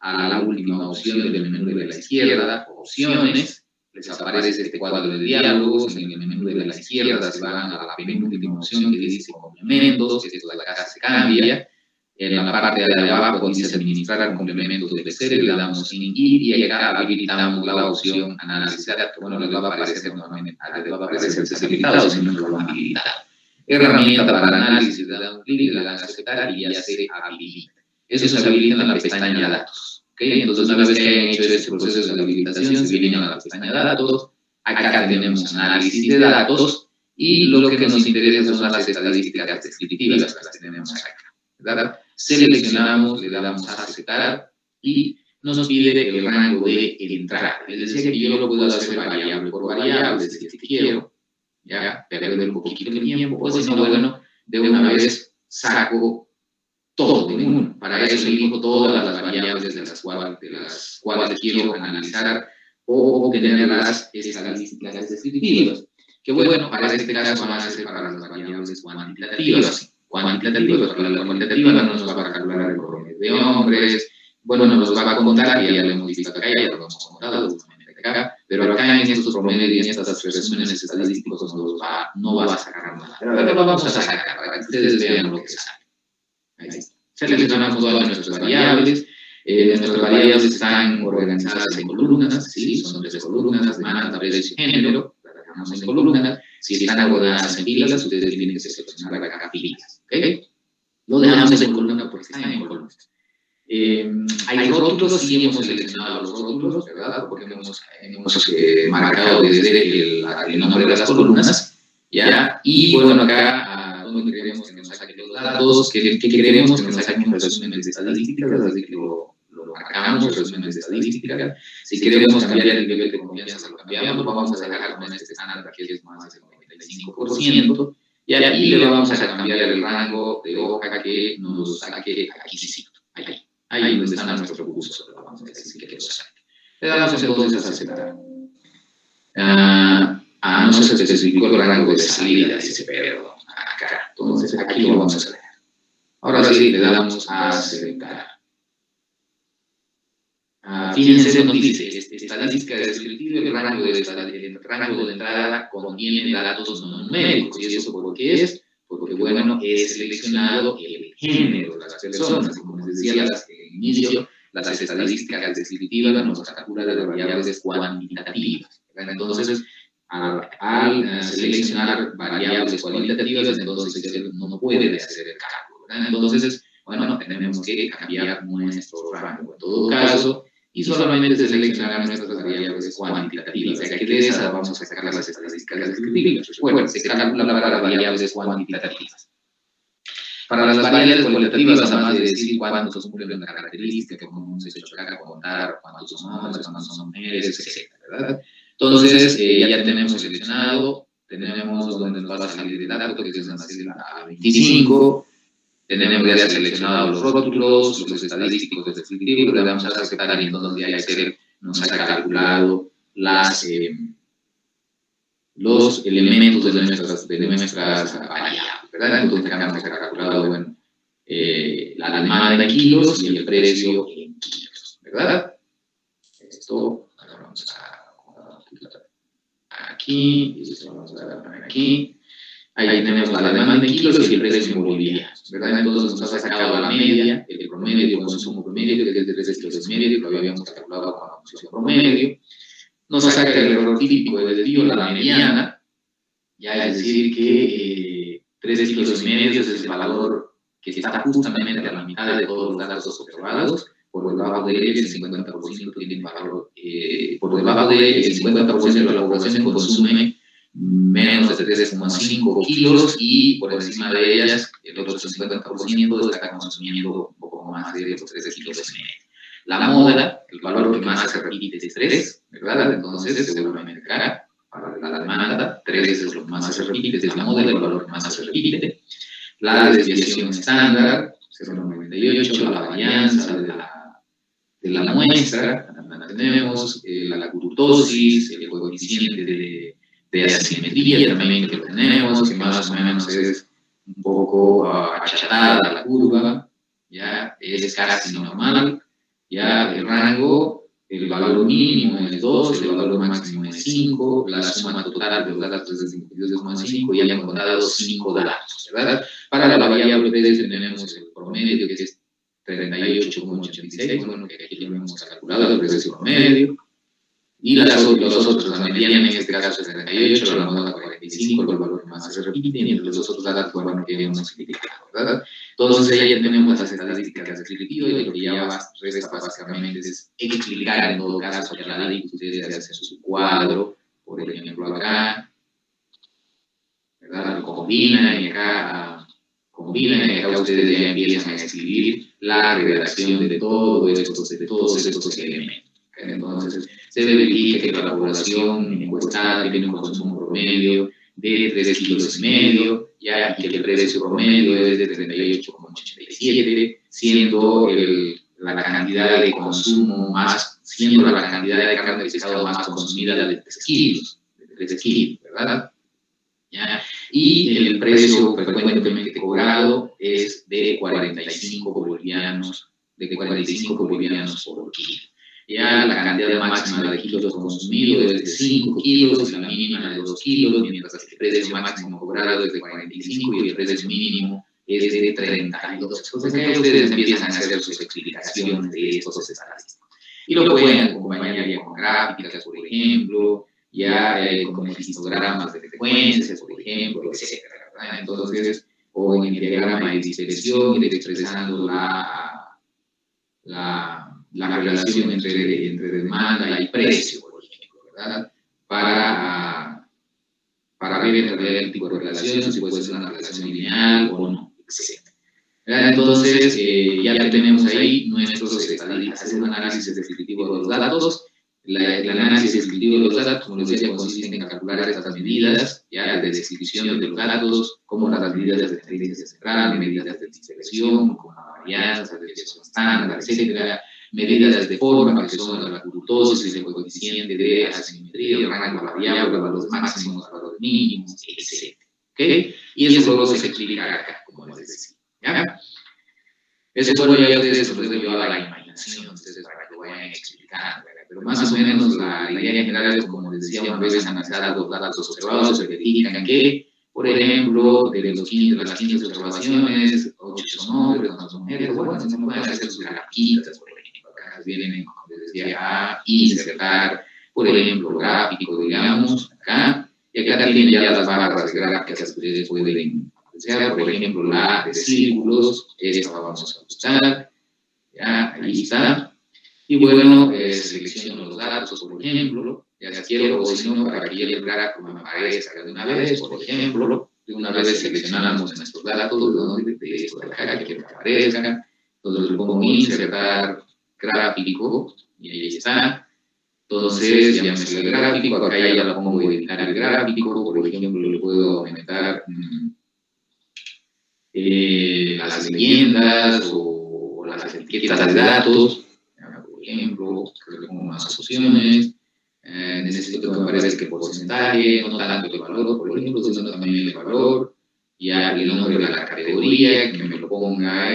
a la última opción del menú de la izquierda, opciones, les aparece este cuadro de diálogos, en el menú de la izquierda se van a la penúltima opción que dice complementos, esto de acá se cambia, en la parte de abajo dice administrar complementos de Excel, le damos in y acá habilitamos la opción analizar, bueno, les va a aparecer nuevamente, les va a aparecer deshabilitado, si no lo van a habilitar. Herramienta para análisis, le dan un clic, le dan a aceptar y ya se habilita. Eso se habilita en la pestaña datos. ¿Okay? Entonces, una vez que hayan hecho este proceso de habilitación, se vienen a la pestaña datos. Acá tenemos análisis de datos y lo que nos interesa son las estadísticas descriptivas que las tenemos acá, ¿verdad? Seleccionamos, le damos a aceptar y nos pide el rango de entrada. Les decía que yo lo puedo hacer variable por variable, si quiero, ya, perder un poquito de tiempo, o si no, bueno, de una vez saco todo de uno. Para eso elijo todas las variables de las cuales quiero analizar o obtener las estadísticas descriptivas. Que bueno, para este caso van a ser para las variables cuantitativas. Cuantitativas, para la cuantitativa no nos va a calcular el promedio de hombres, bueno, nos va a contar, y ya lo hemos visto acá, ya lo hemos contado justamente acá, pero acá en estos promedios y en estas resúmenes estadísticos no va a sacar nada. Pero lo vamos a sacar para que ustedes vean lo que sale. Ahí está. Seleccionamos todas nuestras variables. Nuestras variables están organizadas en columnas, ¿sí? Son 3 columnas, demanda, precio y género. Las dejamos en columnas. Si están ordenadas en filas, ustedes tienen que seleccionar acá filas. ¿Okay? Lo dejamos en columna porque están en columnas. Hay rótulos, sí hemos seleccionado los rótulos, ¿verdad? Porque hemos marcado desde el nombre de las columnas, ¿ya? Y bueno, acá, donde queremos que nos saquen los datos, que queremos que nos saquen los resúmenes de estadísticas, así que lo marcamos, los resúmenes de estadísticas. Si queremos cambiar el nivel de confianza, lo cambiamos, vamos a dejar con este estándar que es más del 95%, y ahí le vamos a cambiar el rango de hoja que nos saque aquí, sí, ahí donde están nuestros recursos, vamos a decir que lo saque. Le damos entonces a aceptar. No se especificó el rango de salida, dice, pero acá. Entonces aquí lo vamos a hacer. Ahora sí, le damos a aceptar. Fíjense, nos dice, estadística descriptiva, el rango de entrada contiene datos no numéricos. ¿Y eso por qué es? Porque, bueno, he seleccionado el género de las personas. Como les decía al inicio, las estadísticas descriptivas nos calculan las variables cuantitativas. Entonces, al seleccionar variables cualitativas, entonces él no puede hacer el cálculo. Entonces, bueno, tenemos que cambiar nuestro rango. En todo caso, y solamente seleccionar nuestras variables cuantitativas, ya que de esas vamos a sacar las estadísticas descriptivas. Bueno, se calcula para variables cuantitativas. Para las variables cualitativas, además de decir cuántos cumplen una característica, como hemos hecho acá, contar cuántos son hombres, cuántos son mujeres, etc., ¿verdad? Entonces, ya tenemos seleccionado, tenemos donde nos va a salir el dato, que es la celda 25, tenemos ya seleccionado los rótulos, los estadísticos descriptivos, le damos a aceptar y entonces ya Excel nos ha calculado los elementos de nuestras variables, ¿verdad? Entonces acá nos ha calculado, bueno, la demanda en kilos y el precio en kilos, ¿verdad? Esto, ahora vamos aquí, y esto vamos a dar aquí. Ahí tenemos la demanda en kilos y el precio en bolivianos, ¿verdad? Entonces nos ha sacado la media, el promedio, el consumo promedio, que es de 3 kilos y medio, que lo habíamos calculado con la función promedio. Nos saca el error típico de desvío, la mediana, ya es decir que 3 kilos y medio es el valor que está justamente a la mitad de todos los datos observados. Por debajo de él, el 50% tiene valor, por debajo de él, el 50% de la población consume menos de 3,5 kilos y por encima de ellas el otro 50% está consumiendo un poco más de los 3 kilos y medio. La moda, el valor que más se repite es 3, ¿verdad? Entonces seguramente acá, para la demanda, 3 es lo que más se repite, es la moda, el valor que más se repite. La desviación estándar, 0,98, la varianza de la muestra, tenemos la curtosis, el coeficiente de asimetría también que lo tenemos, que más o menos es un poco achatada la curva, ya es casi normal. Ya el rango, el valor mínimo es 2, el valor máximo es 5, la suma total de los datos es 52,5 y han contado 5 datos, ¿verdad? Para la variable precio tenemos el promedio, que es 38,86, bueno, que aquí lo hemos calculado, el precio promedio. Y los otros, la mediana en este caso es 38, la moda 45, el valor más se repite, y los otros datos, bueno, que hemos explicado, ¿verdad? Entonces, ya tenemos las estadísticas descriptivas, y lo que ya resta básicamente es explicar en todo caso que a la DIC ustedes hacen su cuadro, por ejemplo, acá, ¿verdad? Lo combinan y acá ustedes ya empiezan a escribir la redacción de todos estos elementos. Entonces, se verifica que la población encuestada tiene un consumo promedio de 3,5 kilos, ya, y que el precio promedio es de 38,87, siendo la cantidad de consumo siendo la cantidad de carne de pescado más consumida de 3 kilos, ¿verdad? ¿Ya? Y el precio frecuentemente cobrado es de 45 bolivianos por kilo. Ya la cantidad máxima de kilos consumidos es de 5 kilos y la mínima de 2 kilos, mientras que el precio máximo cobrado es de 45 y el precio mínimo es de 32. Entonces, acá ustedes empiezan a hacer sus explicaciones de estos estadísticos. Y lo pueden acompañar ya con gráficas, por ejemplo, ya con histogramas de frecuencias, por ejemplo, etc. Entonces, o en el diagrama de dispersión, expresando la relación entre demanda y precio, por ejemplo, ¿verdad? Para ver el tipo de relación, si puede ser una relación lineal o no, etc. Entonces, ya tenemos ahí nuestros estadísticos, hacer un análisis descriptivo de los datos. El análisis descriptivo de los datos, como les decía, consiste en calcular estas medidas, ya de descripción de los datos, como las medidas de tendencia central, medidas de dispersión, como la varianza, la desviación estándar, etcétera, medidas de forma, que son la kurtosis, el coeficiente de asimetría, el rango variable, valores máximos, valores mínimos, etc. ¿Okay? Y eso luego se explica acá, como les decía. ¿Ya? Eso ya ustedes se los dejo a la imaginación, ustedes para que lo vayan explicando, ¿verdad? Pero más o menos la idea general es, como les decía, una vez analizados los datos observados, se verifican que, por ejemplo, de las 15 observaciones, 8 son hombres, 2 son mujeres, bueno, se pueden hacer sus grafiquitas, por ejemplo, acá vienen, como les decía, a insertar, por ejemplo, gráfico, digamos, acá, y acá tienen ya las barras gráficas que ustedes pueden sea, por ejemplo, la de círculos, esta vamos a ajustar, ya, ahí está, y bueno, selecciono los datos, por ejemplo, ya si quiero, o si no, para que el gráfico me aparezca de una vez, por ejemplo, de una vez seleccionamos nuestros datos, de esto de acá, que quiero que aparezcan, entonces le pongo insertar gráfico, y ahí está. Entonces, ya me sale el gráfico, acá ya lo pongo editar el gráfico, por ejemplo, le puedo aumentar las leyendas o las etiquetas de datos, por ejemplo, le pongo más opciones, necesito que me aparezca el porcentaje, no tanto el valor, por ejemplo, sino también el valor, y el nombre de la categoría, que me lo ponga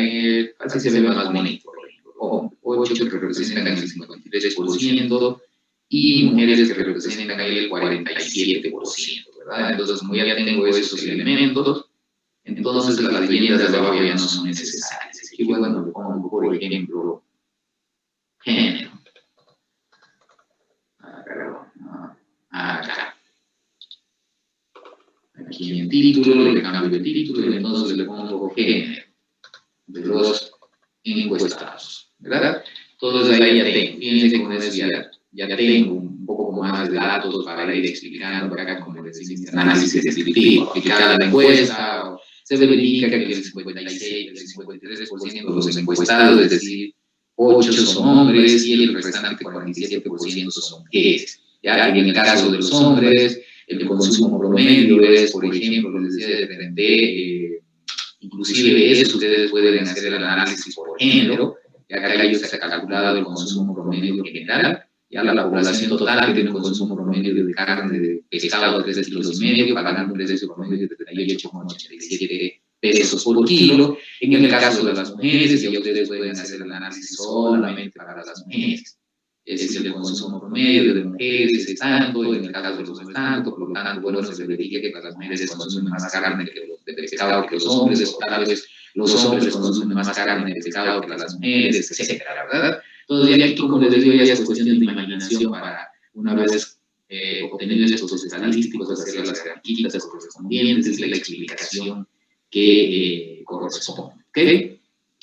así se ve más bonito, por ejemplo, 8 que representan el 53%, y mujeres que representan el 47%, ¿verdad? Entonces, como ya tengo esos elementos, entonces las leyendas de abajo ya no son necesarias. Aquí, bueno, le pongo, por ejemplo, género. Acá. Aquí en título, le cambio el título y entonces le pongo género de los encuestados, ¿verdad? Entonces ahí ya tengo, fíjense con eso ya tengo un poco más de datos para ir explicando acá, como les decía, análisis descriptivo, aplicada la encuesta. Se verifica que el 56, el 53% de los encuestados, es decir, 8 son hombres y el restante 47% son mujeres. Ya que en el caso de los hombres, el consumo promedio es, por ejemplo, les decía, de inclusive eso ustedes pueden hacer el análisis por género, ya que acá se ha calculado el consumo promedio general, ya la población total que tiene un consumo promedio de carne de pescado de 3,5 kilos, pagando un precio promedio de 38,87 pesos por kilo. En el caso de las mujeres, ya ustedes pueden hacer el análisis solamente para las mujeres. Es decir, el consumo promedio de mujeres es tanto, en el caso de los hombres tanto, por lo tanto, bueno, se verifica que las mujeres consumen más carne de pescado que los hombres, o tal vez los hombres consumen más carne de pescado que las mujeres, etcétera, ¿verdad? Entonces, aquí, como les digo, ya es cuestión de imaginación para, una vez obtenidos estos estadísticos, hacer las grafiquitas correspondientes y la explicación que corresponde, ¿ok?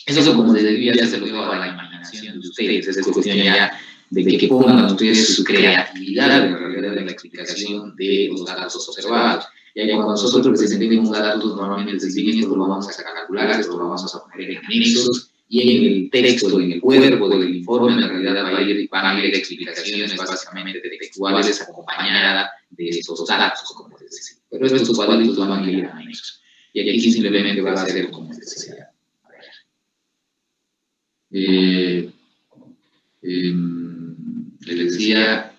Eso, como les digo, ya se lo dejo a la imaginación de ustedes, es cuestión ya de que pongan ustedes su creatividad en realidad en la explicación de los datos observados. Ya cuando nosotros presentemos datos, normalmente si bien esto lo vamos a calcular, esto lo vamos a poner en anexos, y en el texto, en el cuerpo del informe, en realidad van a ir explicaciones básicamente textuales acompañadas de estos datos, como les decía. Pero estos cuadritos van a ir en anexos. Y aquí simplemente va a ser como les decía. A ver. Les decía,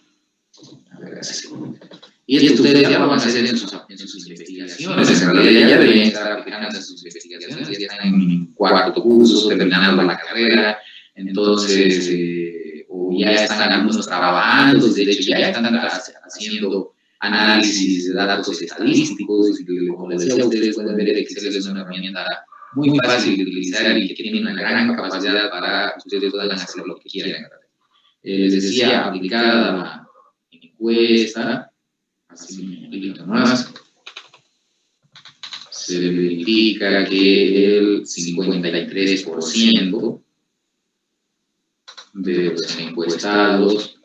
a ver, así. Y esto ustedes ya lo van a hacer en sus investigaciones, en realidad ya deberían estar aplicando en sus investigaciones, ya están en cuarto curso, terminando la carrera, entonces, o ya están algunos trabajando, de hecho ya están haciendo análisis de datos estadísticos, y como les decía, ustedes pueden ver que Excel es una herramienta muy fácil de utilizar y que tiene una gran capacidad para que ustedes puedan hacer lo que quieran. Les decía, aplicada la encuesta, así un poquito más, se verifica que el 53% de los encuestados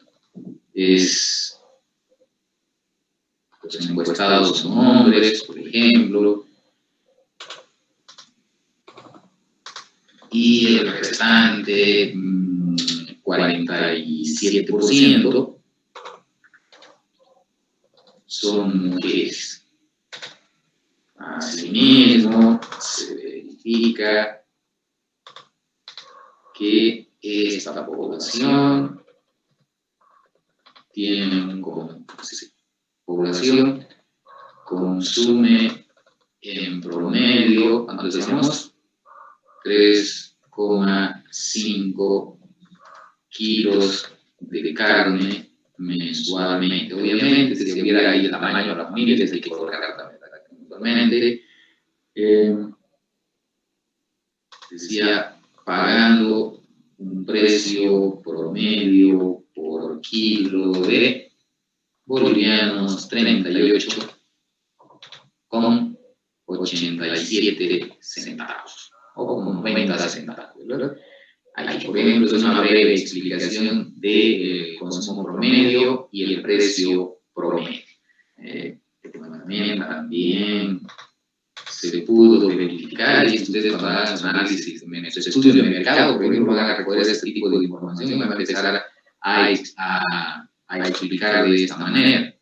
son hombres, por ejemplo, y el restante 47% son mujeres. Asimismo, se verifica que esta población consume en promedio, ¿cuánto decíamos? 3,5 kilos de carne mensualmente. Obviamente, si hubiera ahí el tamaño de la familia, hay que colocar también mensualmente. Decía, pagando un precio promedio por kilo de bolivianos 38,87 centavos, o con 90 centavos, ¿verdad? Aquí, por ejemplo, es una breve explicación del consumo promedio y el precio promedio. También se pudo verificar, y ustedes van a hacer análisis de su estudio de mercado, por ejemplo, van a recoger este tipo de información y van a empezar a explicar de esta manera.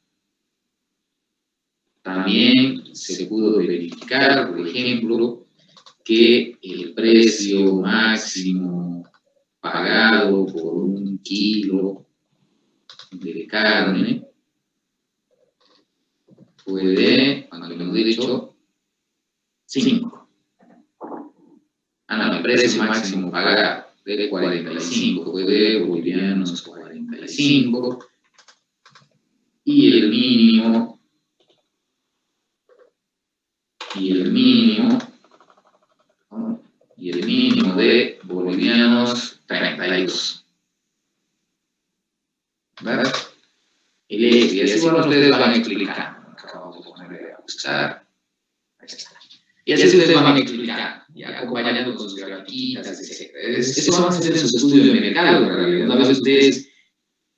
También se pudo verificar, por ejemplo, que el precio máximo pagado por un kilo de carne fue de, cuando hemos dicho, 5. El precio máximo pagado de 45 fue de bolivianos 45, y el mínimo de bolivianos 32. ¿Verdad? Y así, bueno, ustedes van a explicar. Acabamos de poner a buscar. Ahí está. Y así ustedes van a explicar, ya acompañando con sus grafiquitas, etc. Eso van a hacer en su estudio de mercado, en realidad. Una vez ustedes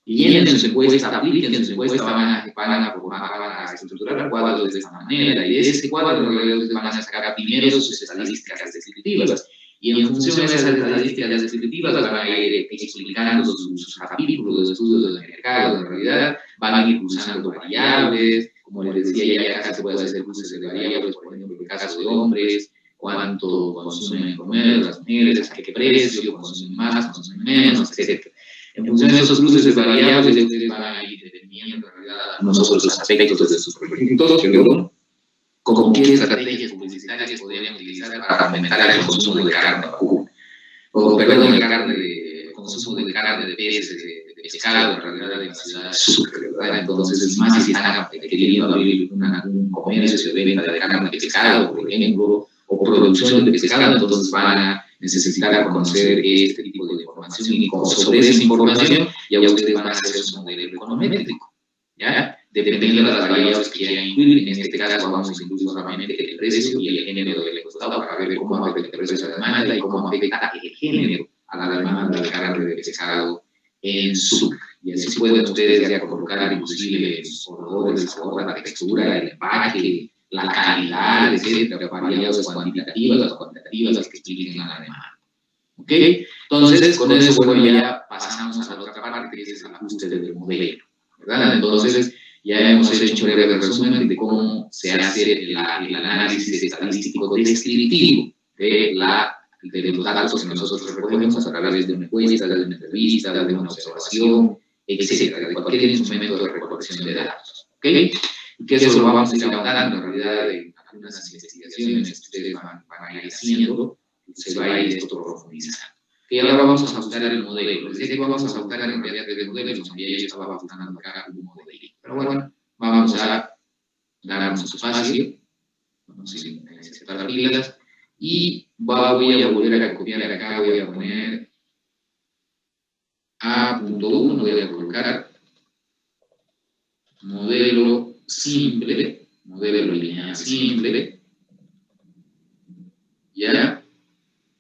llenen su encuesta, apliquen su encuesta, van a estructurar cuadros de esta manera, y de ese cuadro en realidad ustedes van a sacar primero sus estadísticas descriptivas, y en función de esas estadísticas descriptivas van a ir explicando sus capítulos de estudios de mercado. En realidad van a ir usando variables, como les decía, ya acá se puede hacer cruces de variables, por ejemplo, en el caso de hombres, cuánto consumen en promedio las mujeres, a qué precio, consumen más, consumen menos, etc. En función de esos cruces de variables, ustedes van a ir determinando en realidad algunos otros aspectos de sus proyectos que luego ¿Con qué estrategias publicitarias podrían utilizar para aumentar el consumo de carne vacuna? Perdón, el consumo de carne de peces, de pescado, en realidad, en la ciudad de Sucre, ¿verdad? Entonces, más si están queriendo abrir un comercio de venta de carne de pescado, por ejemplo, o producción de pescado, entonces van a necesitar conocer este tipo de información y sobre esa información ya ustedes van a hacer su modelo econométrico, ¿ya? Dependiendo de las variables que quieran incluir, en este caso vamos a incluir solamente el precio y el género del costado para ver cómo afecta el precio a la demanda y cómo afecta el género a la demanda de carne de pescado en Sucre. Y así pueden ustedes ya colocar inclusive los olores, el sabor, la textura, el empaque, la calidad, etcétera, variables cuantitativas que expliquen la demanda. ¿Ok? Entonces, con eso, bueno, ya pasamos a la otra parte, que es el ajuste del modelo, ¿verdad? Entonces, ya hemos hecho un breve resumen de cómo se hace el análisis estadístico descriptivo de los datos que nosotros recogemos a través de una encuesta, de una entrevista, de una observación, etcétera, de cualquier instrumento de recolección de datos. ¿Ok? Y que eso lo vamos a ir ahondando en realidad en algunas investigaciones que ustedes van a ir haciendo, se va a ir esto profundizando. Que ahora vamos a ajustar el modelo. Les dije que vamos a ajustar en realidad el modelo, yo estaba ajustando acá un modelo. Pero bueno, vamos a darnos espacio, vamos a insertar las pilas, y voy a volver a copiar acá, voy a poner A.1, voy a colocar modelo simple, modelo lineal simple, ya,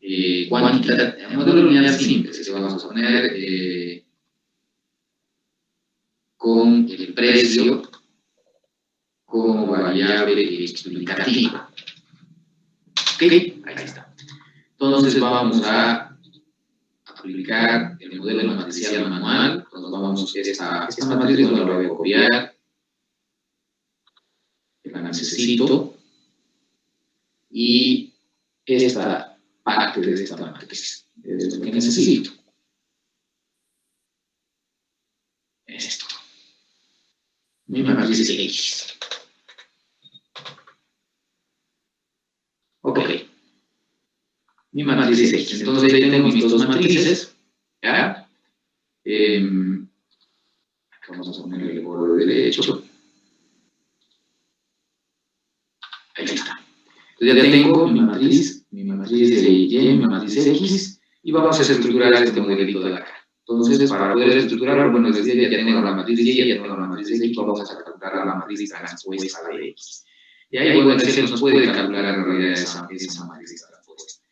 modelo lineal simple, que vamos a poner con el precio como variable explicativa. ¿Ok? Ahí está. Entonces vamos a aplicar el modelo matricial manual. Entonces vamos a hacer esta matriz, no la voy a copiar. La necesito. Y esta parte de esta matriz es lo que necesito. Esto. Mi matriz es X. Ok. Mi matriz es X. Entonces ahí tengo mis dos matrices. ¿Ya? Vamos a ponerle el borde derecho. Ahí está. Entonces ya tengo mi matriz de Y, mi matriz X, y vamos a estructurar este modelito de acá. Entonces, para poder estructurarlo, bueno, les decía, ya tengo la matriz de Y, ya tengo la matriz de X, vamos a calcular la matriz transpuesta de X. Y ahí, bueno, Excel nos puede calcular en realidad esa matriz transpuesta.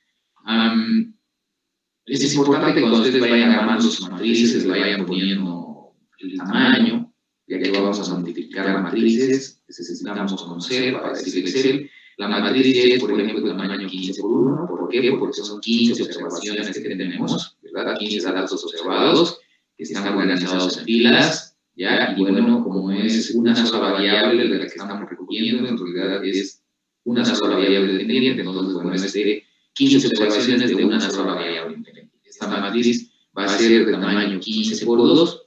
Es importante que cuando ustedes vayan armando sus matrices, le vayan poniendo el tamaño, ya que vamos a multiplicar las matrices, necesitamos conocer para decir Excel. La matriz es, por ejemplo, de tamaño 15 por 1. ¿Por qué? Porque son 15 observaciones que tenemos, ¿verdad? 15 datos observados que están organizados en filas, ¿ya? Y bueno, como es una sola variable de la que estamos recogiendo, en realidad es una sola variable dependiente, entonces, bueno, es de 15 observaciones de una sola variable independiente. Esta matriz va a ser de tamaño 15 por 2,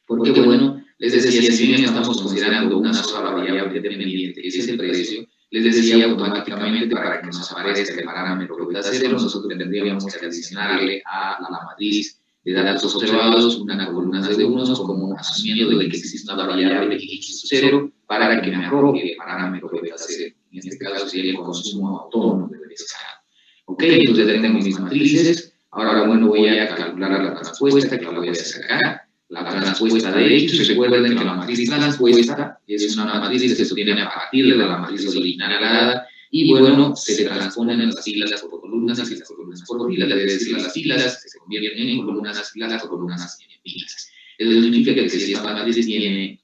porque, bueno, les decía, si bien estamos considerando una sola variable dependiente, que es el precio, les decía automáticamente para que nos aparezca el parámetro beta 0, nosotros tendríamos que adicionarle a la matriz de datos observados una columna de unos, como asumiendo de que existe una variable x0 para que me arroje el parámetro beta 0. En este caso sería el consumo autónomo del pescado. Ok, entonces ya tengo mis matrices. Ahora, bueno, voy a calcular la transpuesta, que la voy a sacar. La transpuesta de X, recuerden que la matriz transpuesta es una matriz que se obtiene a partir de la matriz original y bueno, se transponen en las filas por columnas y las columnas por filas, es decir, las filas se convierten en columnas, las columnas en filas. Eso significa que si esta matriz tiene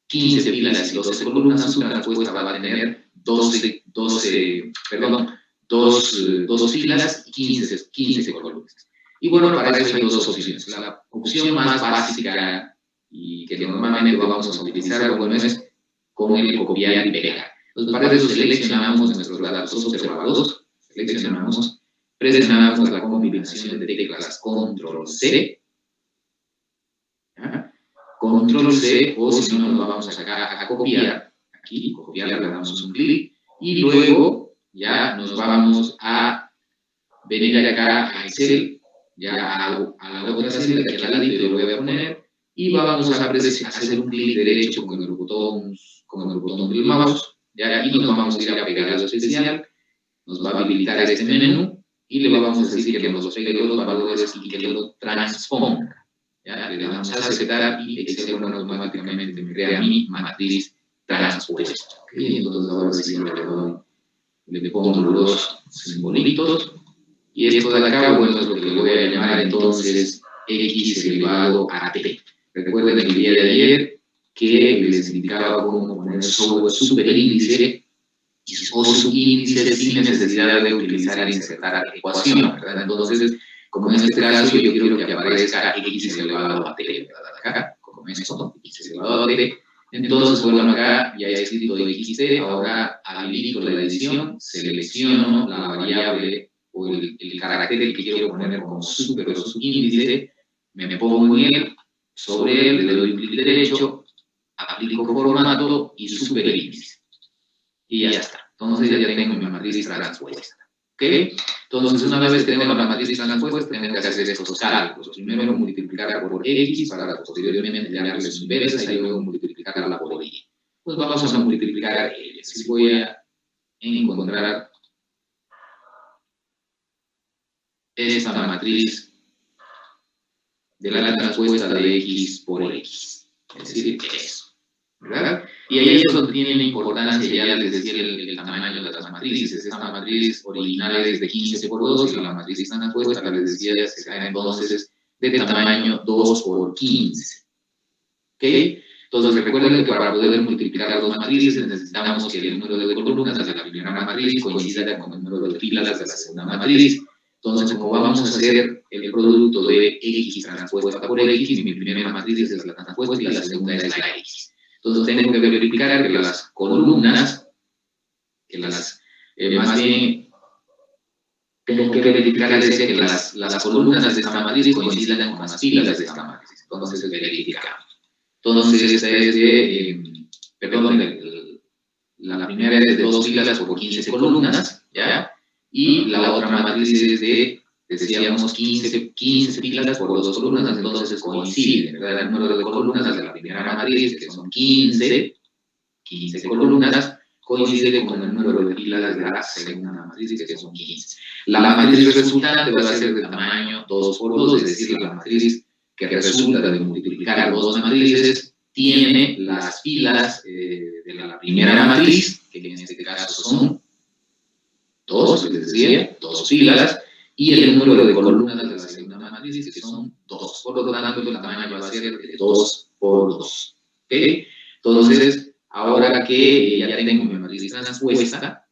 15 filas y 12 columnas, su transpuesta va a tener 2 filas y 15 columnas. Y bueno, para eso hay dos opciones. La opción más básica y que normalmente vamos a utilizar, bueno, es con el copiar y pegar. Entonces, para eso seleccionamos nuestros datos observados, presionamos la combinación de teclas Control-C, Control-C, o si no, nos vamos a copiar aquí, copiar, le damos un clic, y luego ya nos vamos a venir acá a Excel, ya a la otra celda que aquí al ladito yo lo voy a poner, y vamos a hacer un clic derecho con el botón del mouse, ya, y nos vamos a ir a pegado especial, nos va a habilitar este menú, y le vamos a decir que nos pegue los valores y que lo transponga. ¿Ya? Le damos a aceptar y Excel automáticamente me crea mi matriz transpuesta. ¿Okay? Entonces ahora sí le pongo los simbolitos, y esto de acá, bueno, es lo que le voy a llamar entonces X elevado a T. Recuerden el día de ayer que les indicaba cómo poner superíndice o subíndice sin necesidad de utilizar insertar ecuación, ¿verdad? Entonces, como en este caso yo quiero que aparezca X elevado a T, ¿verdad? Acá, como esto, X elevado a T. Entonces, bueno, acá ya he escrito XT, ahora habilito la edición, selecciono la variable o el carácter que quiero poner como super o subíndice, me pongo en él, sobre él, le doy un clic derecho, aplico formato y superíndice. Y ya está. Entonces ya tengo mi matriz transpuesta. ¿Ok? Entonces, una vez que tengo la matriz transpuesta, tengo que hacer estos cálculos. Primero multiplicar por X para posteriormente darle su inversa y luego multiplicarla por Y. Pues vamos a multiplicar Y. Así voy a encontrar esta matriz de la transpuesta de X por X. Es decir, eso. ¿Verdad? Y ahí es donde tiene importancia, ya les decía, el tamaño de las matrices. Esta matriz original es de 15 por 2 y la matriz transpuesta, les decía, se cae entonces de tamaño 2 por 15. ¿Ok? Entonces recuerden que para poder multiplicar las dos matrices necesitamos que el número de columnas de la primera matriz coincida con el número de filas de la segunda matriz. Entonces, como vamos a hacer el producto de X transpuesta por X, mi primera matriz es la transpuesta y la segunda es la X. Entonces tengo que verificar que las columnas, más bien, tengo que verificar que las columnas de esta matriz coincidan con las filas de esta matriz. Entonces verificamos. Entonces esta es de, la primera es de 2 filas por 15 columnas, ¿ya? Y la otra matriz es de, decíamos, 15 filas por 2 columnas, entonces coinciden, ¿verdad? El número de columnas de la primera matriz, que son 15 columnas, coincide con el número de filas de la segunda matriz, que son 15. La matriz resultante va a ser de tamaño 2 por 2, es decir, la matriz que resulta de multiplicar dos matrices tiene las filas de la primera matriz, que en este caso son 2, les decía, 2 filas, y el número de columnas de la segunda matriz, que son 2. Por lo tanto, el tamaño va a ser de 2 por 2. ¿Ok? Entonces, ahora que ya tengo mi matriz transpuesta,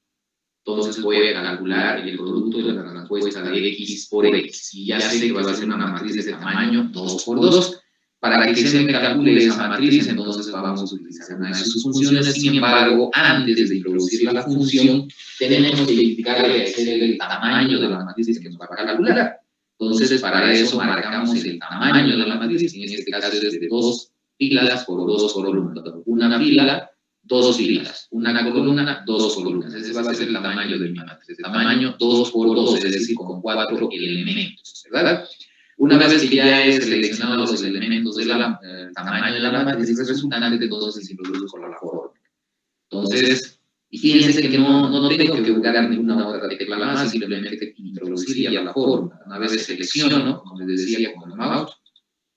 entonces voy a calcular el producto de la transpuesta de X por X. Y ya sé que va a ser una matriz de tamaño 2 por 2. Para que se me calcule esa matriz, entonces vamos a utilizar una de sus funciones. Sin embargo, antes de introducir la función, tenemos que indicarle a Excel el tamaño de la matriz que nos va a calcular. Entonces, para eso marcamos el tamaño de la matriz, en este caso es de 2 filas por 2 columnas. Una fila, 2 filas. Una columna, 2 columnas. Ese va a ser el tamaño de mi matriz. El tamaño 2 por 2, es decir, con 4 elementos, ¿verdad? Una vez que ya he seleccionado los elementos del tamaño de la matriz resultante, entonces introduzco la fórmula. Entonces, y fíjense que no tengo que buscar ninguna otra tecla más, simplemente introducir ya la fórmula. Una vez selecciono, como les decía, con el mouse,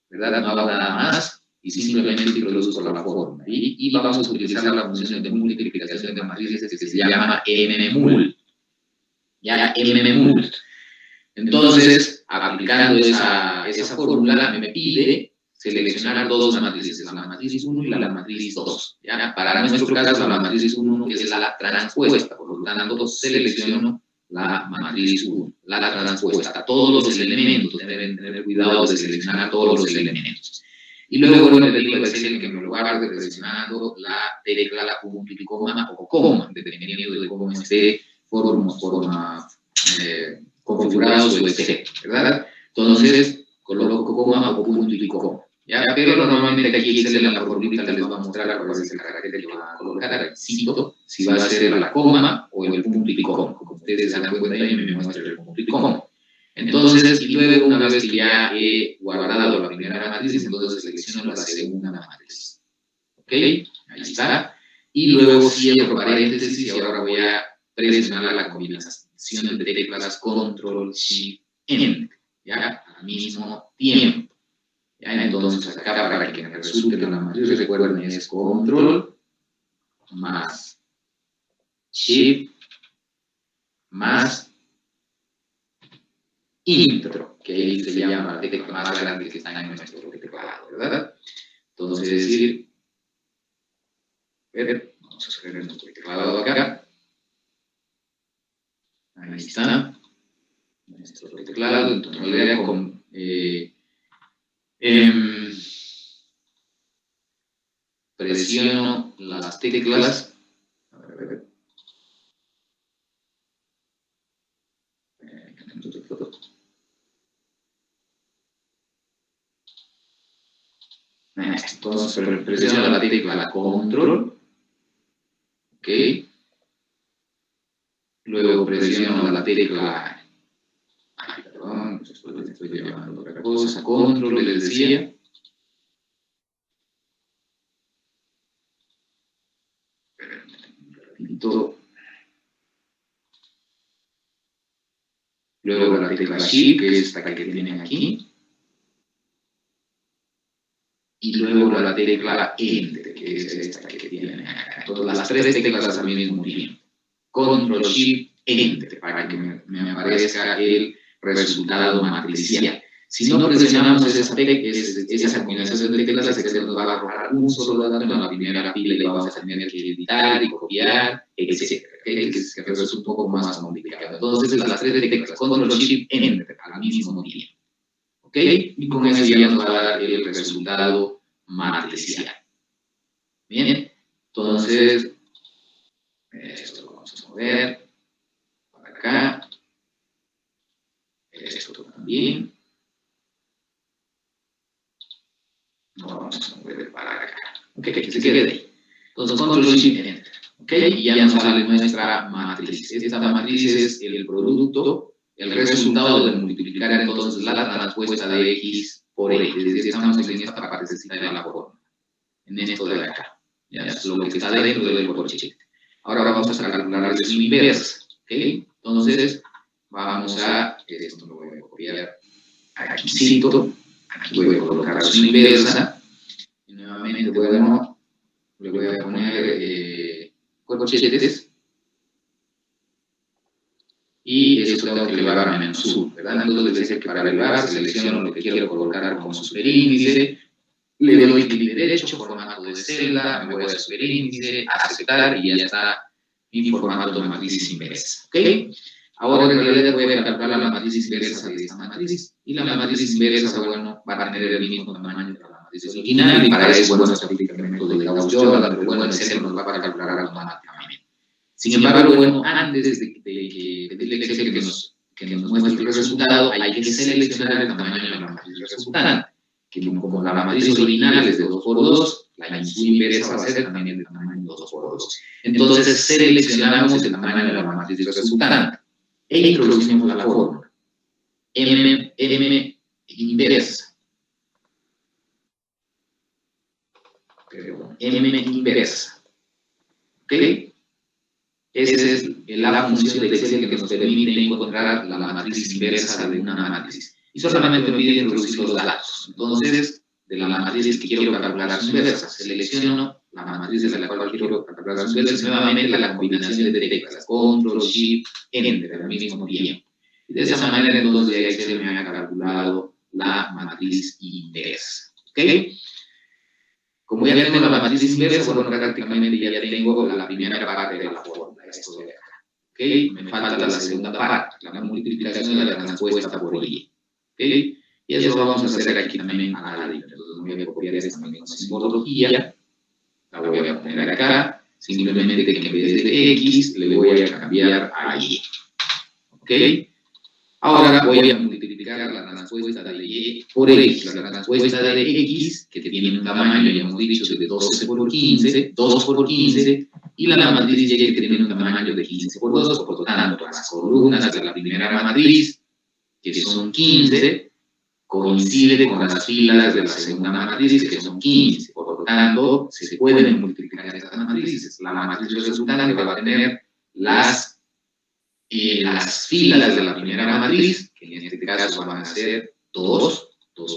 ¿verdad? No hago nada más y simplemente introduzco la fórmula. Y vamos a utilizar la función de multiplicación de matrices que se llama mmul. Ya, mmul. Entonces, aplicando esa fórmula, me pide seleccionar dos matrices, la matriz 1 y la matriz 2. ¿Ya? Para nuestro caso, la matriz 1 es la transpuesta, por lo tanto, selecciono la matriz 1, la transpuesta. Todos los elementos, deben tener cuidado de seleccionar todos los elementos. Y luego, bueno, le digo a Excel que en lugar de presionando la tecla, la punto y coma o coma, dependiendo de cómo esté configurado su efecto, ¿verdad? Entonces, coloco coma o punto y coma. ¿ya? Pero normalmente aquí Excel en la formulita les va a mostrar cuál es el carácter que va a colocar, cito, si va a ser la coma o el punto y coma. Como ustedes se dan cuenta, ahí me muestra el punto y coma. Entonces, y luego, una vez que ya he guardado la primera matriz, entonces selecciono la segunda matriz. ¿Ok? Ahí está. Y luego cierro paréntesis y ahora voy a presionar la combinación de teclas Control, Shift, Enter, ¿ya? Al mismo tiempo. ¿Ya? Entonces, acá para que me resulte la matriz, recuerden, es Control más Shift más Intro, que ahí se llama la tecla más grande que está en nuestro teclado, ¿verdad? Entonces, es decir, vamos a hacer nuestro teclado acá. Ahí está. Nuestro teclado, entonces lo voy a con presiono las teclas. A ver. Entonces presiono la tecla Control. Ok. Luego presiono la tecla. Perdón, estoy llevando otra cosa. Control, les decía. Luego la tecla Shift, que es esta que tienen aquí. Y luego la tecla Enter, que es esta que tienen acá. Entonces, las tres teclas al mismo tiempo. Control, Shift, Enter, para que me aparezca el resultado matricial. Si no presionamos esa combinación de teclas, Excel nos va a arrojar un solo dato en la primera fila y vamos a tener que editar y copiar, etc. Que resulta un poco más complicado. Entonces, las tres teclas, Control, Shift, Enter, al mismo tiempo. ¿Ok? Y con eso ya nos va a dar el resultado matricial. Bien, entonces, esto lo vamos a mover para acá. Esto también. Lo vamos a mover para acá. Ok, que se quede ahí. Entonces, Control, Shift, Enter. Ok, y ya nos sale nuestra matriz. Esta matriz es el producto, el resultado de multiplicar entonces la transpuesta de X por X. Es decir, estamos en esta partecita de la forma. En esto de acá. Ya es lo que está dentro del corchete. Ahora vamos a calcular su inversa. ¿Ok? Entonces, vamos a, esto lo voy a copiar aquí, cito, aquí voy a colocar su inversa. Y nuevamente, bueno, le voy a poner corchetes. Y eso tengo que elevar a menos 1, ¿verdad? Entonces, dice que para elevar selecciono lo que quiero colocar como superíndice, le doy clic derecho, formato de celda, me voy a superíndice, aceptar y ya está mi formato de matriz inversa. ¿Ok? Ahora en realidad voy a calcular la matriz inversa de esta matriz y la matriz inversa, bueno, va a tener el mismo tamaño que la matriz original y para eso, bueno, se aplica el método de Gauss-Jordan, pero bueno, Excel nos va a calcular automáticamente. Sin embargo, bueno, antes de pedirle a Excel que nos muestre el resultado, hay que seleccionar el tamaño de la matriz resultante, que como la matriz original es de 2×2, la inversa va a ser también de tamaño 2×2. Entonces, seleccionamos el tamaño de la matriz resultante e introducimos la fórmula M inversa. M inversa. ¿Ok? Esa es la función de Excel que nos permite encontrar la matriz inversa de una matriz. Y solamente me pide introducir los datos. Entonces, de la matriz que quiero calcular su inversa, selecciono la matriz de la cual quiero calcular su inversa, nuevamente la combinación de teclas, Control, Shift, Enter al mismo tiempo. Y de esa manera, entonces, ya Excel me ha calculado la matriz inversa. ¿Ok? Como ya tengo la matriz inversa, bueno, prácticamente ya tengo la primera parte de la fórmula, esto de acá. ¿Ok? Me falta la segunda parte, la multiplicación de la transpuesta por Y. ¿Ok? Y eso lo vamos a hacer aquí también a la ladito. Entonces voy a copiar esta misma simbología, la voy a poner acá, simplemente que en vez de X le voy a cambiar a Y. ¿Ok? Ahora voy a multiplicar multiplicar la transpuesta de Y por X. La transpuesta de X, que tiene un tamaño, ya hemos dicho, de 12 por 15, 2 por 15, y la matriz Y, que tiene un tamaño de 15 por 2, por lo tanto, las columnas de la primera matriz, que son 15, coincide con las filas de la segunda matriz, que son 15. Por lo tanto, se pueden multiplicar estas matrices. La matriz resultante va a tener las filas de la primera matriz, que en este caso van a ser dos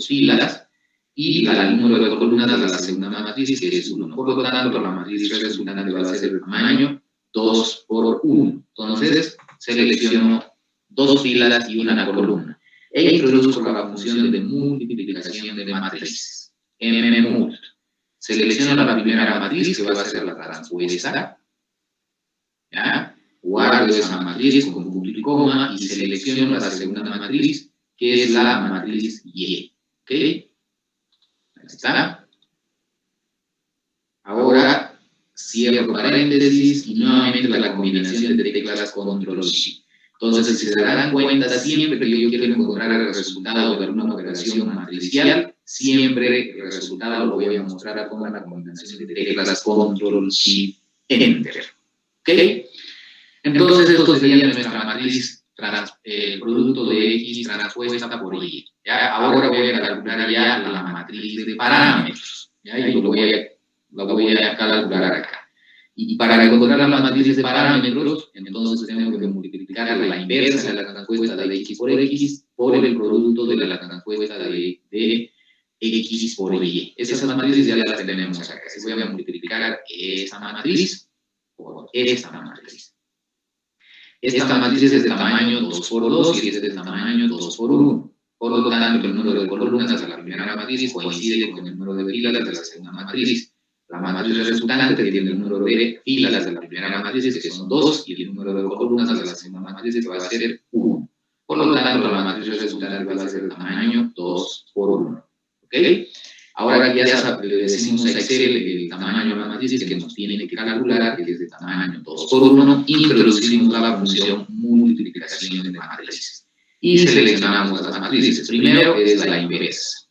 filas, y el número de columnas de la segunda matriz, que es 1. Por lo tanto, la matriz resultante va a ser el tamaño 2 por 1. Entonces, selecciono 2 filas y una columna. E introduzco la función de multiplicación de matrices, mmult. Selecciono la primera matriz, que va a ser la transpuesta, ¿ya? Guardo esa matriz con punto y coma y selecciono la segunda matriz, que es la matriz Y. ¿Ok? Ahí está. Ahora cierro paréntesis y nuevamente la combinación de teclas Control-Shift. Entonces, si se darán cuenta, siempre que yo quiero encontrar el resultado de alguna operación matricial, siempre el resultado lo voy a mostrar con la combinación de teclas Control-Shift-Enter. ¿Ok? Entonces, esto sería nuestra matriz, el producto de X transpuesta por Y. ¿Ya? Ahora voy a calcular ya la matriz de parámetros. ¿Ya? Y lo voy a calcular acá. Y para encontrar la matriz de parámetros, entonces tenemos que multiplicar la inversa de la transpuesta de X por el producto de la transpuesta de X por Y. Esas matrices ya las tenemos acá. Voy a multiplicar esa matriz por esta matriz. Esta matriz es de tamaño 2 por 2 y es de tamaño 2 por 1. Por lo tanto, el número de columnas de la primera matriz coincide con el número de filas de la segunda matriz. La matriz resultante tiene el número de filas de la primera matriz, que son 2, y el número de columnas de la segunda matriz, que va a ser 1. Por lo tanto, la matriz resultante va a ser de tamaño 2 por 1. ¿Ok? Ahora ya le decimos a Excel el tamaño de la matriz que nos tiene que calcular, que es de tamaño 2 por 1, introducimos la función multiplicación de matrices. Y seleccionamos las matrices. Primero es la inversa.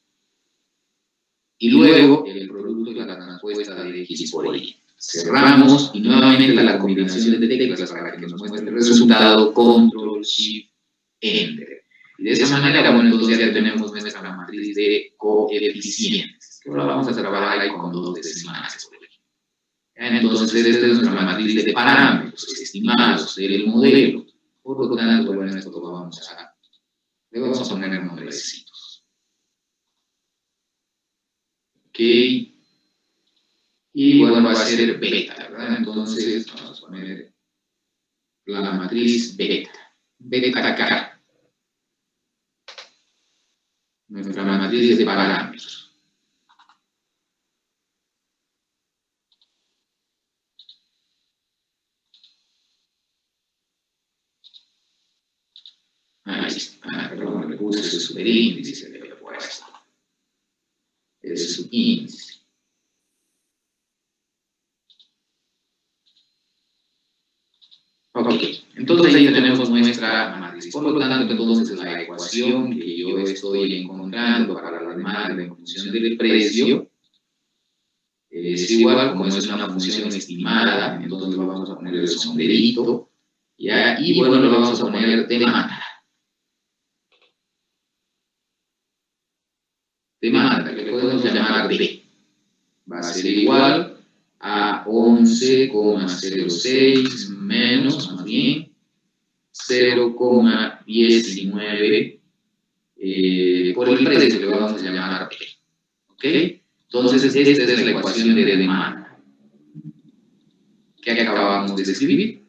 Y luego el producto de la transpuesta de X por Y. Cerramos y nuevamente la combinación de teclas para que nos muestre el resultado, Control-Shift-Enter. Y de esa manera, bueno, entonces ya tenemos nuestra matriz de coeficientes, que ahora vamos a trabajar ahí con 2 decimales. Entonces, esta es nuestra matriz de parámetros estimados del modelo. Por lo tanto, bueno, esto lo le vamos a poner nombrecitos. Ok. Y bueno, va a ser beta, ¿verdad? Entonces, vamos a poner la matriz beta. Beta acá. Nuestra matriz de parámetros. Ahí está. Perdón, le puse su superíndice, le había puesto. Ese es su índice. Ok, entonces ahí tenemos nuestra matriz. Por lo tanto, entonces la ecuación que yo estoy encontrando para la demanda en función del precio es igual, como es una función estimada, entonces vamos a poner el sombrerito, ¿ya? Y bueno, le vamos a poner demanda. Demanda, que le podemos llamar D. Va a ser igual a 11,06 menos, más bien, 0,19 por el precio que le vamos a llamar P. ¿Ok? Entonces, esta es la ecuación de demanda que acabamos de escribir.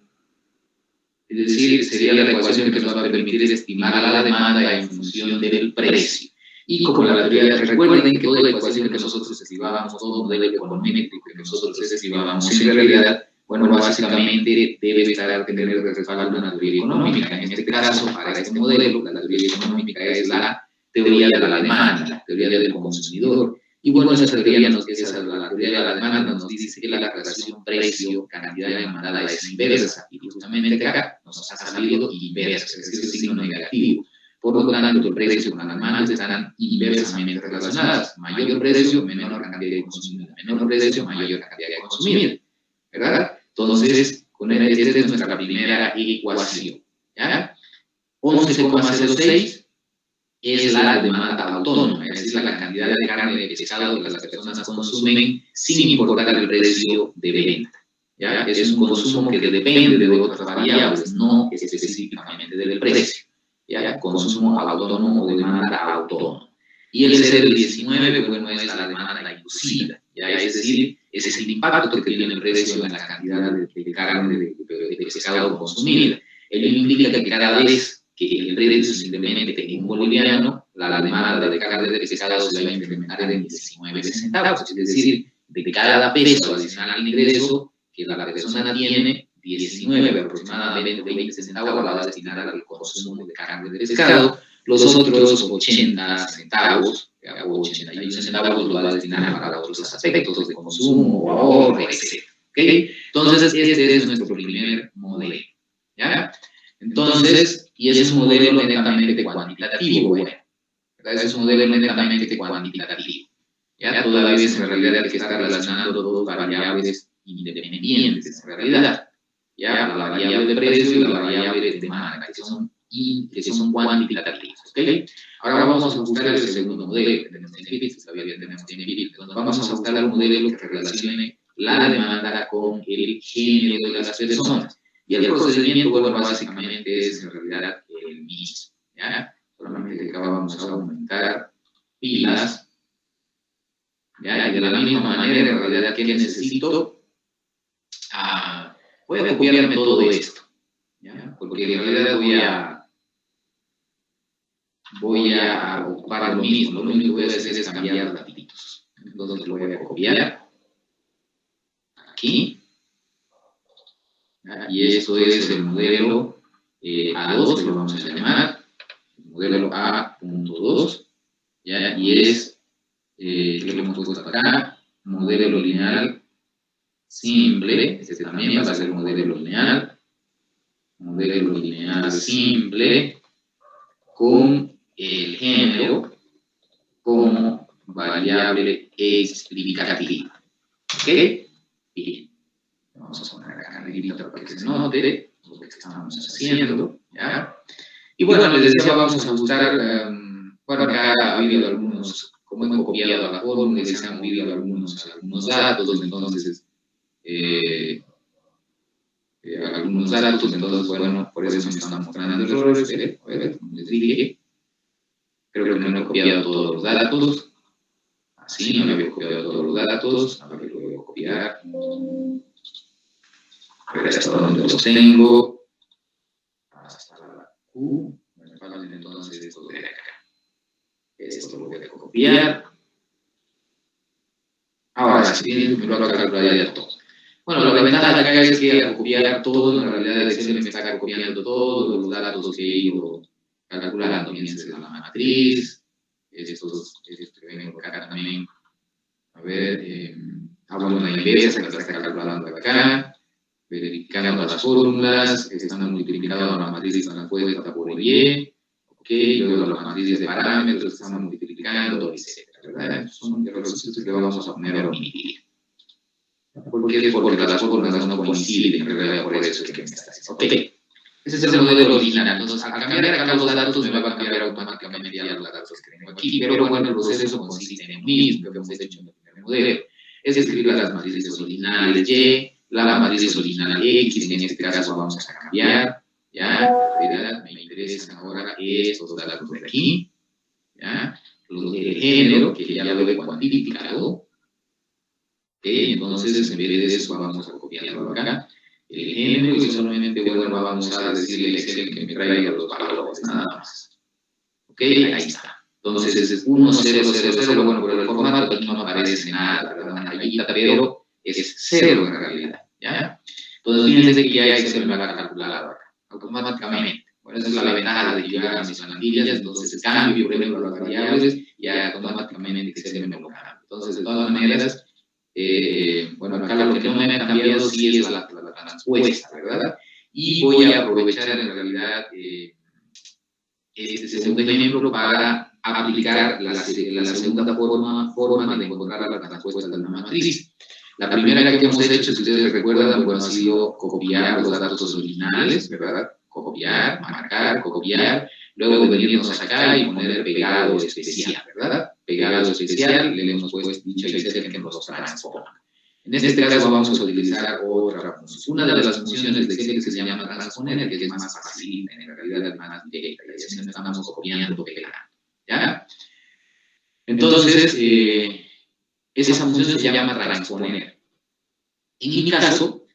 Es decir, sería la ecuación que nos va a permitir estimar la demanda en función del precio. Y como la teoría, recuerden que toda ecuación que nosotros escribábamos, todo modelo econométrico que nosotros escribábamos, en realidad, bueno, básicamente debe tener de respaldo una teoría económica. En este caso, para este modelo, la teoría económica es la teoría de la demanda, la teoría del consumidor. Y bueno, esa teoría la teoría de la demanda nos dice que la relación precio-cantidad demandada es inversa. Y justamente acá nos ha salido inversa, es decir, signo negativo. Por lo tanto, el precio con la demanda están inversamente relacionadas. Mayor precio, menor cantidad de consumir. Menor precio, mayor cantidad de consumir. ¿Verdad? Entonces, esta es nuestra primera ecuación. ¿Ya? 11,06 es la demanda autónoma, es decir, la cantidad de carne de pescado que las personas consumen sin importar el precio de venta. ¿Ya? Es un consumo que depende de otras variables, no específicamente del precio. ¿Ya? Consumo autónomo o demanda autónoma. Y el 0,19, bueno, es la demanda inducida, ¿ya? Es decir, ese es el impacto que tiene el precio en la cantidad de carne de pescado consumida. Ello implica que cada vez que el precio se incremente en boliviano, la demanda de carne de pescado se va a incrementar en 19 centavos, es decir, de cada peso adicional al ingreso que la persona tiene, 19 aproximadamente 20 centavos la va a destinar al consumo de carne de pescado, los otros 80 centavos o 81 centavos los va a destinar para otros aspectos de consumo, ahorro, etc. ¿Okay? Entonces, este es nuestro primer modelo. ¿Ya? Entonces, y es un modelo netamente cuantitativo, bueno, ¿verdad? Es un modelo netamente cuantitativo. ¿Ya? Toda vez en realidad que está relacionando dos variables independientes, en realidad. ¿Ya? La variable de precio y la variable de demanda, que son cuantitativos. ¿Okay? Ahora vamos a buscar el segundo modelo, que tenemos en Phillips, todavía tenemos en Phillips. Entonces vamos a buscar un modelo que relacione la demanda con el género de las personas. Y el procedimiento, bueno, básicamente es en realidad el mismo. ¿Ya? Solamente que acá vamos a aumentar pilas. ¿Ya? Y de la misma manera, en realidad, ¿qué necesito? Voy a copiarme todo esto. ¿Ya? Porque en realidad voy a ocupar lo mismo. Lo único que voy a hacer es cambiar datitos. Entonces lo voy a copiar aquí. ¿Ya? Y esto es el modelo A2, que lo vamos a llamar. El modelo A.2. ¿Ya? Y es, que lo hemos puesto acá, modelo lineal simple. Este también va a ser modelo lineal. Modelo lineal simple con el género como variable explicativa. ¿Ok? Bien. Vamos a poner acá negrito para que se note lo que estamos haciendo. ¿Ya? Y bueno, les decía, vamos a buscar, bueno, acá ha habido algunos, como he copiado la fórmula, se han habido algunos datos, entonces, algunos datos, entonces, bueno, por eso me están mostrando errores, a ver, como les dije, creo que no he copiado todos los datos, así, no había copiado todos los datos, a ver, lo voy a copiar, a ver hasta dónde los tengo, hasta la Q, me faltan entonces esto de acá, esto lo voy a copiar, ahora sí, me lo va a calcular ya todo. Bueno, la ventaja de acá es que al copiar todo, en realidad Excel me está copiando todos los datos que he ido calculando, mientras la matriz, estos que vengo acá también, a ver, bueno, la inversa que está calculando acá, verificando las fórmulas, que están multiplicando la matriz con la puesta por el Y, ok, luego la matriz de parámetros que están multiplicando, etc. ¿Verdad? Son errores que vamos a poner a omitir. Porque las fórmulas no coinciden, en realidad, por eso es que me está diciendo. Ok, ese es el modelo original. Entonces, al cambiar acá los datos, me va a cambiar automáticamente ya los datos que tengo aquí. Pero bueno, el proceso consiste en lo mismo que hemos hecho en el primer modelo. Es escribir las matrices originales Y, la matriz original X, en este caso vamos a cambiar. ¿Ya? Me interesan ahora estos datos de aquí. ¿Ya? Los de género, que ya lo he cuantificado. Entonces, en vez de eso, vamos a copiarlo acá, el género, y solamente, bueno, vamos a decirle al Excel que me traiga los valores, nada más. Ok, ahí está. Entonces, es 1000, bueno, pero el formato aquí no aparece nada, ¿verdad? Una rayita, pero es 0 en realidad, ¿ya? Entonces, fíjense que ya Excel me va a calcular acá, automáticamente. Bueno, esa es la ventaja de llegar a mis plantillas, entonces cambio, por ejemplo, las variables, y automáticamente Excel me lo cambia. Entonces, de todas maneras, bueno, acá lo que no me ha cambiado sí es la transpuesta, ¿verdad? Y voy a aprovechar en realidad este segundo ejemplo para aplicar la segunda forma de encontrar la respuesta de una matriz. La primera que hemos hecho, si ustedes recuerdan, bueno, ha sido copiar los datos originales, ¿verdad? Copiar, marcar, copiar, luego venirnos acá y poner pegado especial, ¿verdad? Pegado especial, le hemos dicho a Excel que nos lo transforma. En este caso vamos a utilizar otra función. Una de las funciones de Excel que se llama transponer, que es más fácil, en realidad es más directa, y así no estamos copiando, pegando, ¿ya? Entonces, esa función se llama transponer. En mi caso,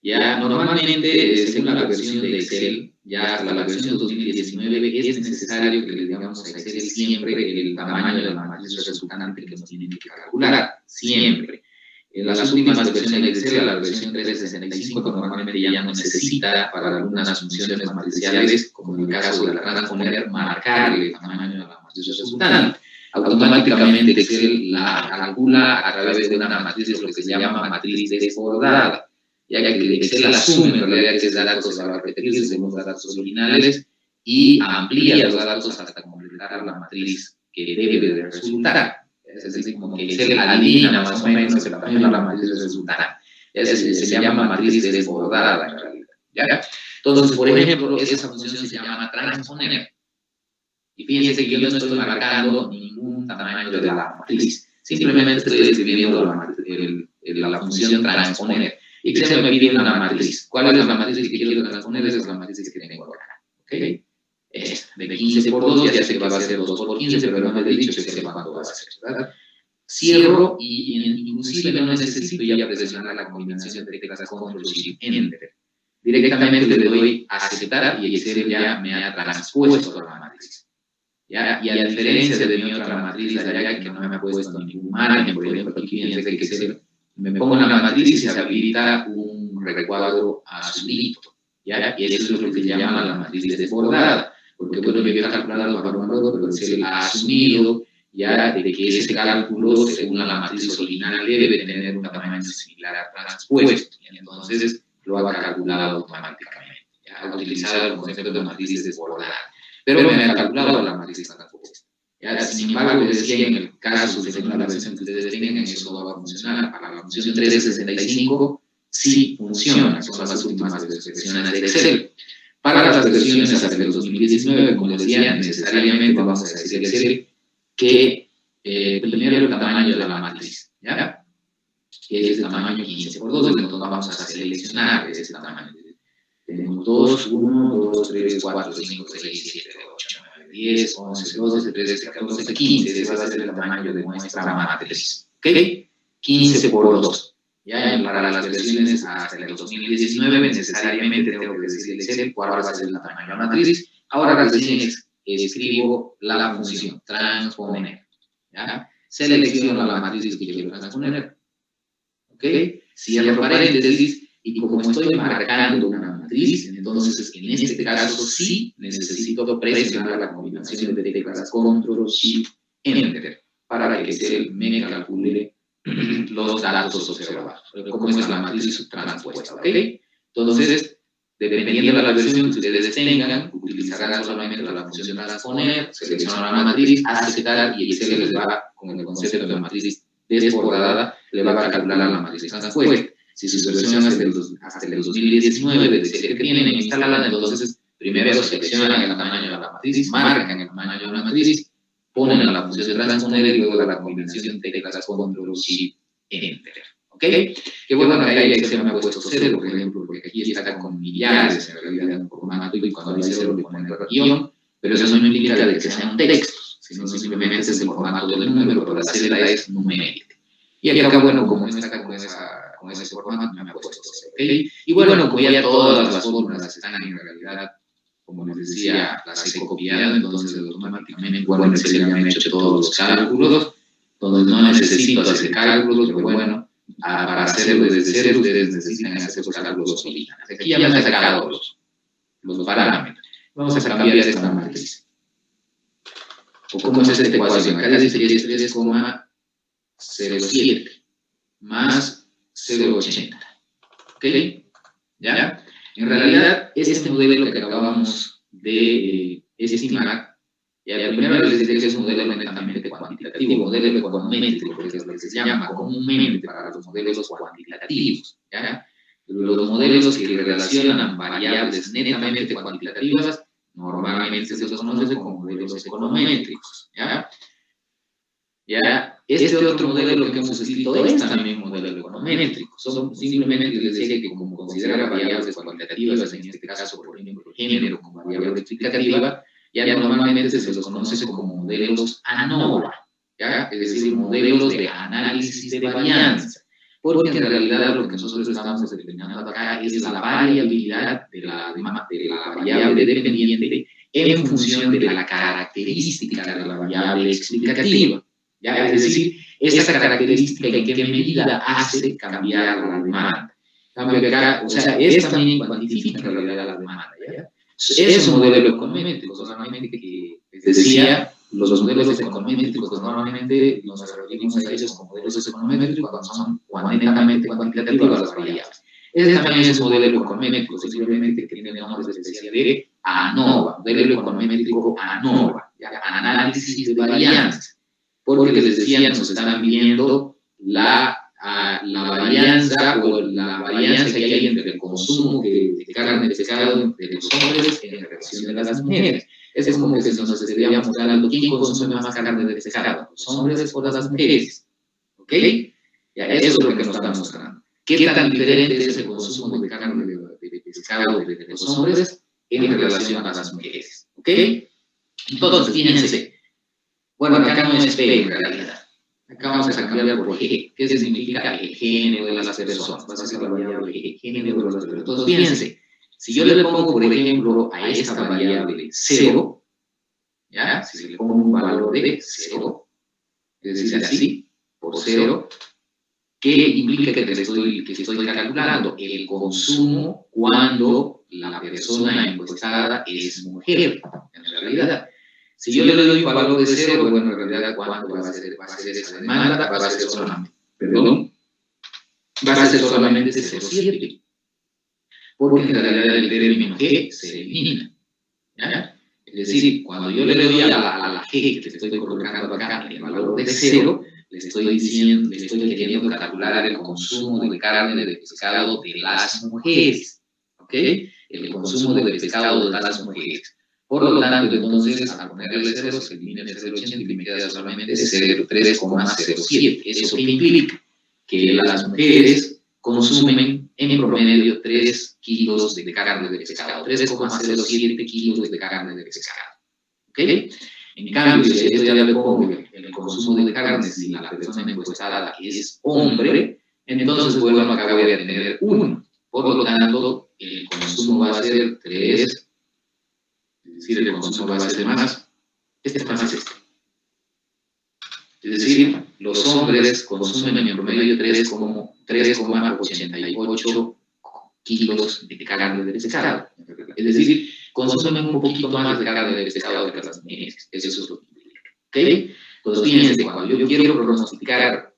ya normalmente, según la versión de Excel, ya hasta la versión 2019, es necesario que le digamos a Excel siempre el tamaño de la matriz resultante que nos tiene que calcular, siempre. En las últimas versiones de Excel, la versión 365 normalmente ya no necesita para algunas funciones matriciales, como en el caso de la transponer, marcarle el tamaño de la matriz resultante. Automáticamente Excel la calcula a través de una matriz, lo que se llama matriz desbordada, ya que Excel asume en realidad que esos datos van a repetirse según los datos originales y amplía los datos hasta completar la matriz que debe de resultar. Es decir, como que Excel adivina más o menos el tamaño de la matriz resultante. Se llama matriz desbordada en realidad, ¿ya? Entonces, por ejemplo, esa función se llama transponer. Y fíjense que yo no estoy marcando ningún tamaño de la matriz. Simplemente estoy escribiendo la función transponer. Y Excel me pide una matriz. ¿Cuál es la matriz que quiero transponer? Esa es la matriz que tengo acá. ¿Ok? Esta, de 15 por 2, ya sé que va a ser 2 por 15, pero no me he dicho que sé cuánto va a ser, ¿verdad? Cierro y inclusive no necesito ya presionar la combinación de teclas Control Shift Enter. Directamente le doy a aceptar y Excel ya me ha transpuesto la matriz. ¿Ya? Y a diferencia de mi otra matriz allá, que no me ha puesto ningún margen, por ejemplo, aquí fíjense que Excel me pongo en la matriz y se habilita un recuadro azulito, ¿ya? Y eso es lo que se llama la matriz desbordada, porque bueno, yo he calculado para un valor, pero Excel ha asumido ya de que ese cálculo, según la matriz original, debe tener un tamaño similar a transpuesto, y entonces lo ha calculado automáticamente, ya ha utilizado el concepto de matriz desbordada, pero me ha calculado la matriz transpuesta. Ya, sin embargo, les decía, en el caso, según la versión que ustedes tengan, eso no va a funcionar. Para la función 365 sí funciona, son las últimas versiones de Excel. Para las versiones hasta el 2019, como decía, necesariamente vamos a decirle a Excel que primero el tamaño de la matriz, ¿ya? Que es el tamaño 15 por 2, entonces vamos a seleccionar ese tamaño. Tenemos 2, 1, 2, 3, 4, 5, 6, 7, 8, 9, 10, 11, 12, 13, 14, 15. Ese va a ser el tamaño de nuestra matriz. ¿Ok? 15 por 2. Ya para las versiones hasta el 2019 necesariamente tengo que decirle Excel cuál va a ser el tamaño de la matriz. Ahora recién escribo la función transponer. ¿Ya? Selecciono la matriz que quiero transponer. ¿Ok? Cierro paréntesis. Y como estoy marcando una matriz, entonces en este caso sí necesito presionar la combinación de teclas Control Shift Enter para que Excel me calcule los datos observados, como es la matriz transpuesta, ¿ok? Entonces, dependiendo de la versión que ustedes tengan, utilizarán solamente la función transponer, seleccionar la matriz, aceptar y Excel les va, con el concepto de matriz desbordada, le va a calcular la matriz transpuesta. Si su versión hasta el 2019 de Excel que tienen instalada, entonces primero seleccionan el tamaño de la matriz, marcan el tamaño de la matriz, ponen la función de transponer y luego la combinación de teclas Control Shift Enter. ¿Ok? Que bueno, ahí Excel me ha puesto 0, por ejemplo, porque aquí está con millares en realidad en formato y cuando hay 0 le ponen guión, pero eso no implica de que sean textos, sino simplemente es el formato del número, pero la celda es numérica. Y acá, bueno, como no está con ese formato, me ha puesto 0, ¿ok? Y bueno, como ya todas las fórmulas están en realidad, como les decía, las he copiado, entonces automáticamente, bueno, Excel ya me ha hecho todos los cálculos, entonces no necesito hacer cálculos, pero bueno, para hacerlo desde cero, ustedes necesitan hacer los cálculos originales. Aquí ya me ha sacado los parámetros. Vamos a cambiar esta matriz. ¿O cómo es esta ecuación? Acá dice que es 3,07 más 0,80. ¿Ok? ¿Ya? En realidad, este modelo que acabamos de estimar. Ya, primero les diré que es un modelo netamente cuantitativo, modelo econométrico, que es lo que se llama comúnmente para los modelos cuantitativos. ¿Ya? Los modelos que relacionan variables netamente cuantitativas normalmente se los conoce como modelos econométricos. ¿Ya? Ya, este otro modelo que hemos escrito es también un modelo econométrico. Simplemente les decía que como considera variables cuantitativas, en este caso, por ejemplo, el género como variable explicativa, ya normalmente se los conoce como modelos ANOVA, ¿ya? Es decir, modelos de análisis de varianza. Porque en realidad lo que nosotros estamos determinando acá es la variabilidad de la variable dependiente en función de la característica de la variable explicativa. ¿Ya? Es decir, esa característica en qué medida hace cambiar la demanda. Cambio acá, o sea, es también cuantifica en realidad la demanda. ¿Ya? Es un modelo econométrico, solamente que decía, los modelos econométricos normalmente nos referimos a ellos como modelos econométricos cuando son netamente cuantitativas las variables. Este también es un modelo econométrico, simplemente que tiene nombre especial de ANOVA, modelo econométrico ANOVA, ¿ya? Análisis de varianza. Porque les decía, nos están viendo la varianza o la varianza que hay entre el consumo de carne de pescado de los hombres en relación de las mujeres. Es como que si nos estaría mostrando quién consume más carne de pescado, los hombres o las mujeres. ¿Ok? Ya, eso es lo que nos está mostrando. ¿Qué tan diferente es el consumo de carne de pescado de los hombres en relación a las mujeres? ¿Ok? Entonces, fíjense. Bueno, acá no es P en realidad. Acá vamos a cambiar por G. ¿Qué significa el género de las personas? Va a ser la variable G, género de las personas. Entonces, fíjense, si yo le pongo, por ejemplo, a esta variable 0, ¿ya? Si le pongo un valor de 0, es decir, así, por 0, ¿qué implica que estoy calculando? El consumo cuando la persona encuestada es mujer, en realidad. Si yo le doy un valor de 0, bueno, en realidad, ¿cuánto va a ser esa demanda? Va a ser solamente 0,7. Porque en realidad el término G se elimina. ¿Ya? Es decir, cuando yo le doy a la G que le estoy colocando acá el valor de 0, le estoy queriendo calcular el consumo de carne de pescado de las mujeres. ¿Ok? El consumo de pescado de las mujeres. Por lo tanto, entonces, al ponerle 0, se elimina el 0,80 y me queda solamente 3,07. ¿Eso qué implica? Que las mujeres consumen en promedio 3 kilos de carne de pescado, 3,07 kilos de carne de pescado. ¿Ok? En cambio, si esto ya le pongo el consumo de carne, si la persona encuestada es hombre, entonces, bueno, acá voy a tener 1. Por lo tanto, el consumo va a ser 3. Es decir, el consumo va a ser más este. Es decir, los hombres consumen en promedio 3,88 kilos de carne de pescado. Es decir, consumen un poquito más de carne de pescado que las mujeres. Eso es lo que implica. ¿Ok? Entonces, fíjense, cuando yo quiero pronosticar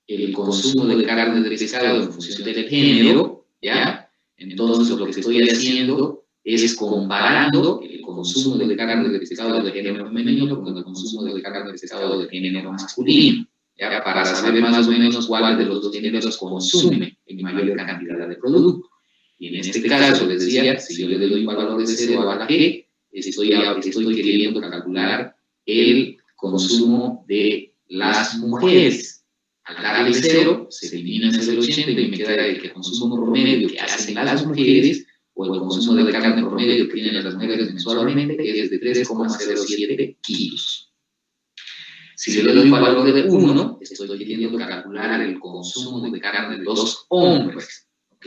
el consumo de carne de pescado en función del género, ¿ya? Entonces, lo que estoy haciendo es comparando el consumo de carne de pescado de género femenino con el consumo de carne de pescado de género masculino, ¿ya? Para saber más o menos cuál de los dos géneros consume en mayor cantidad de producto. Y en este caso, les decía, si yo le doy un valor de 0 a la G, estoy queriendo calcular el consumo de las mujeres. Al darle 0, se elimina el 0,80 y me queda el consumo promedio que hacen las mujeres, o el consumo de carne promedio que tienen las mujeres mensualmente, que es de 3,07 kilos. Si yo le doy un valor de 1, estoy queriendo calcular el consumo de carne de los hombres. ¿Ok?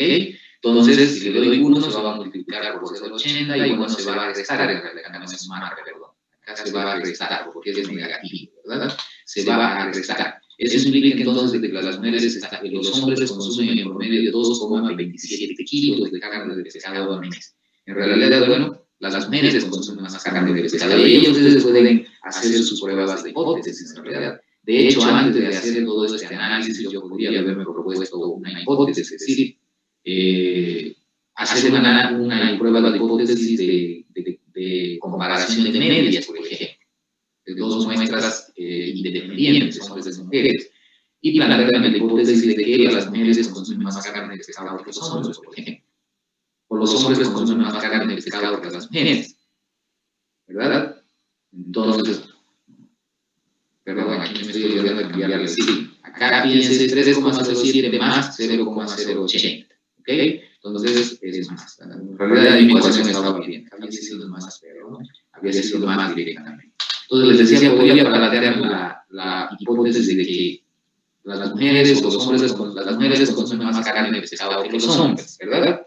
Entonces, si le doy 1, se va a multiplicar por 0,80 y bueno, se va a restar, en realidad no es marca, perdón. Acá se va a restar porque es negativo, ¿verdad? Se va a restar. Eso implica entonces que los hombres consumen en promedio 2,27 kilos de carne de pescado al mes. En realidad, bueno, las mujeres consumen más carne de pescado y ustedes pueden hacer sus pruebas de hipótesis en realidad. De hecho, antes de hacer todo este análisis, yo podría haberme propuesto una hipótesis, es decir, hacer una prueba de hipótesis de comparación de medias, por ejemplo, de dos muestras independientes, hombres y mujeres, y plantear la hipótesis de que las mujeres consumen más carne de pescado que los hombres, por ejemplo, o los hombres consumen más carne de pescado que las mujeres, ¿verdad? Entonces, perdón, aquí me estoy olvidando de cambiarle, sí, acá piense 3,07 más 0,080, ¿ok? Entonces, es más. En realidad, mi ecuación estaba bien, había sido más, pero había sido más directamente. Entonces, les decía, podría plantear la hipótesis de que las mujeres o los hombres, las mujeres consumen más carne de pescado que los hombres, ¿verdad?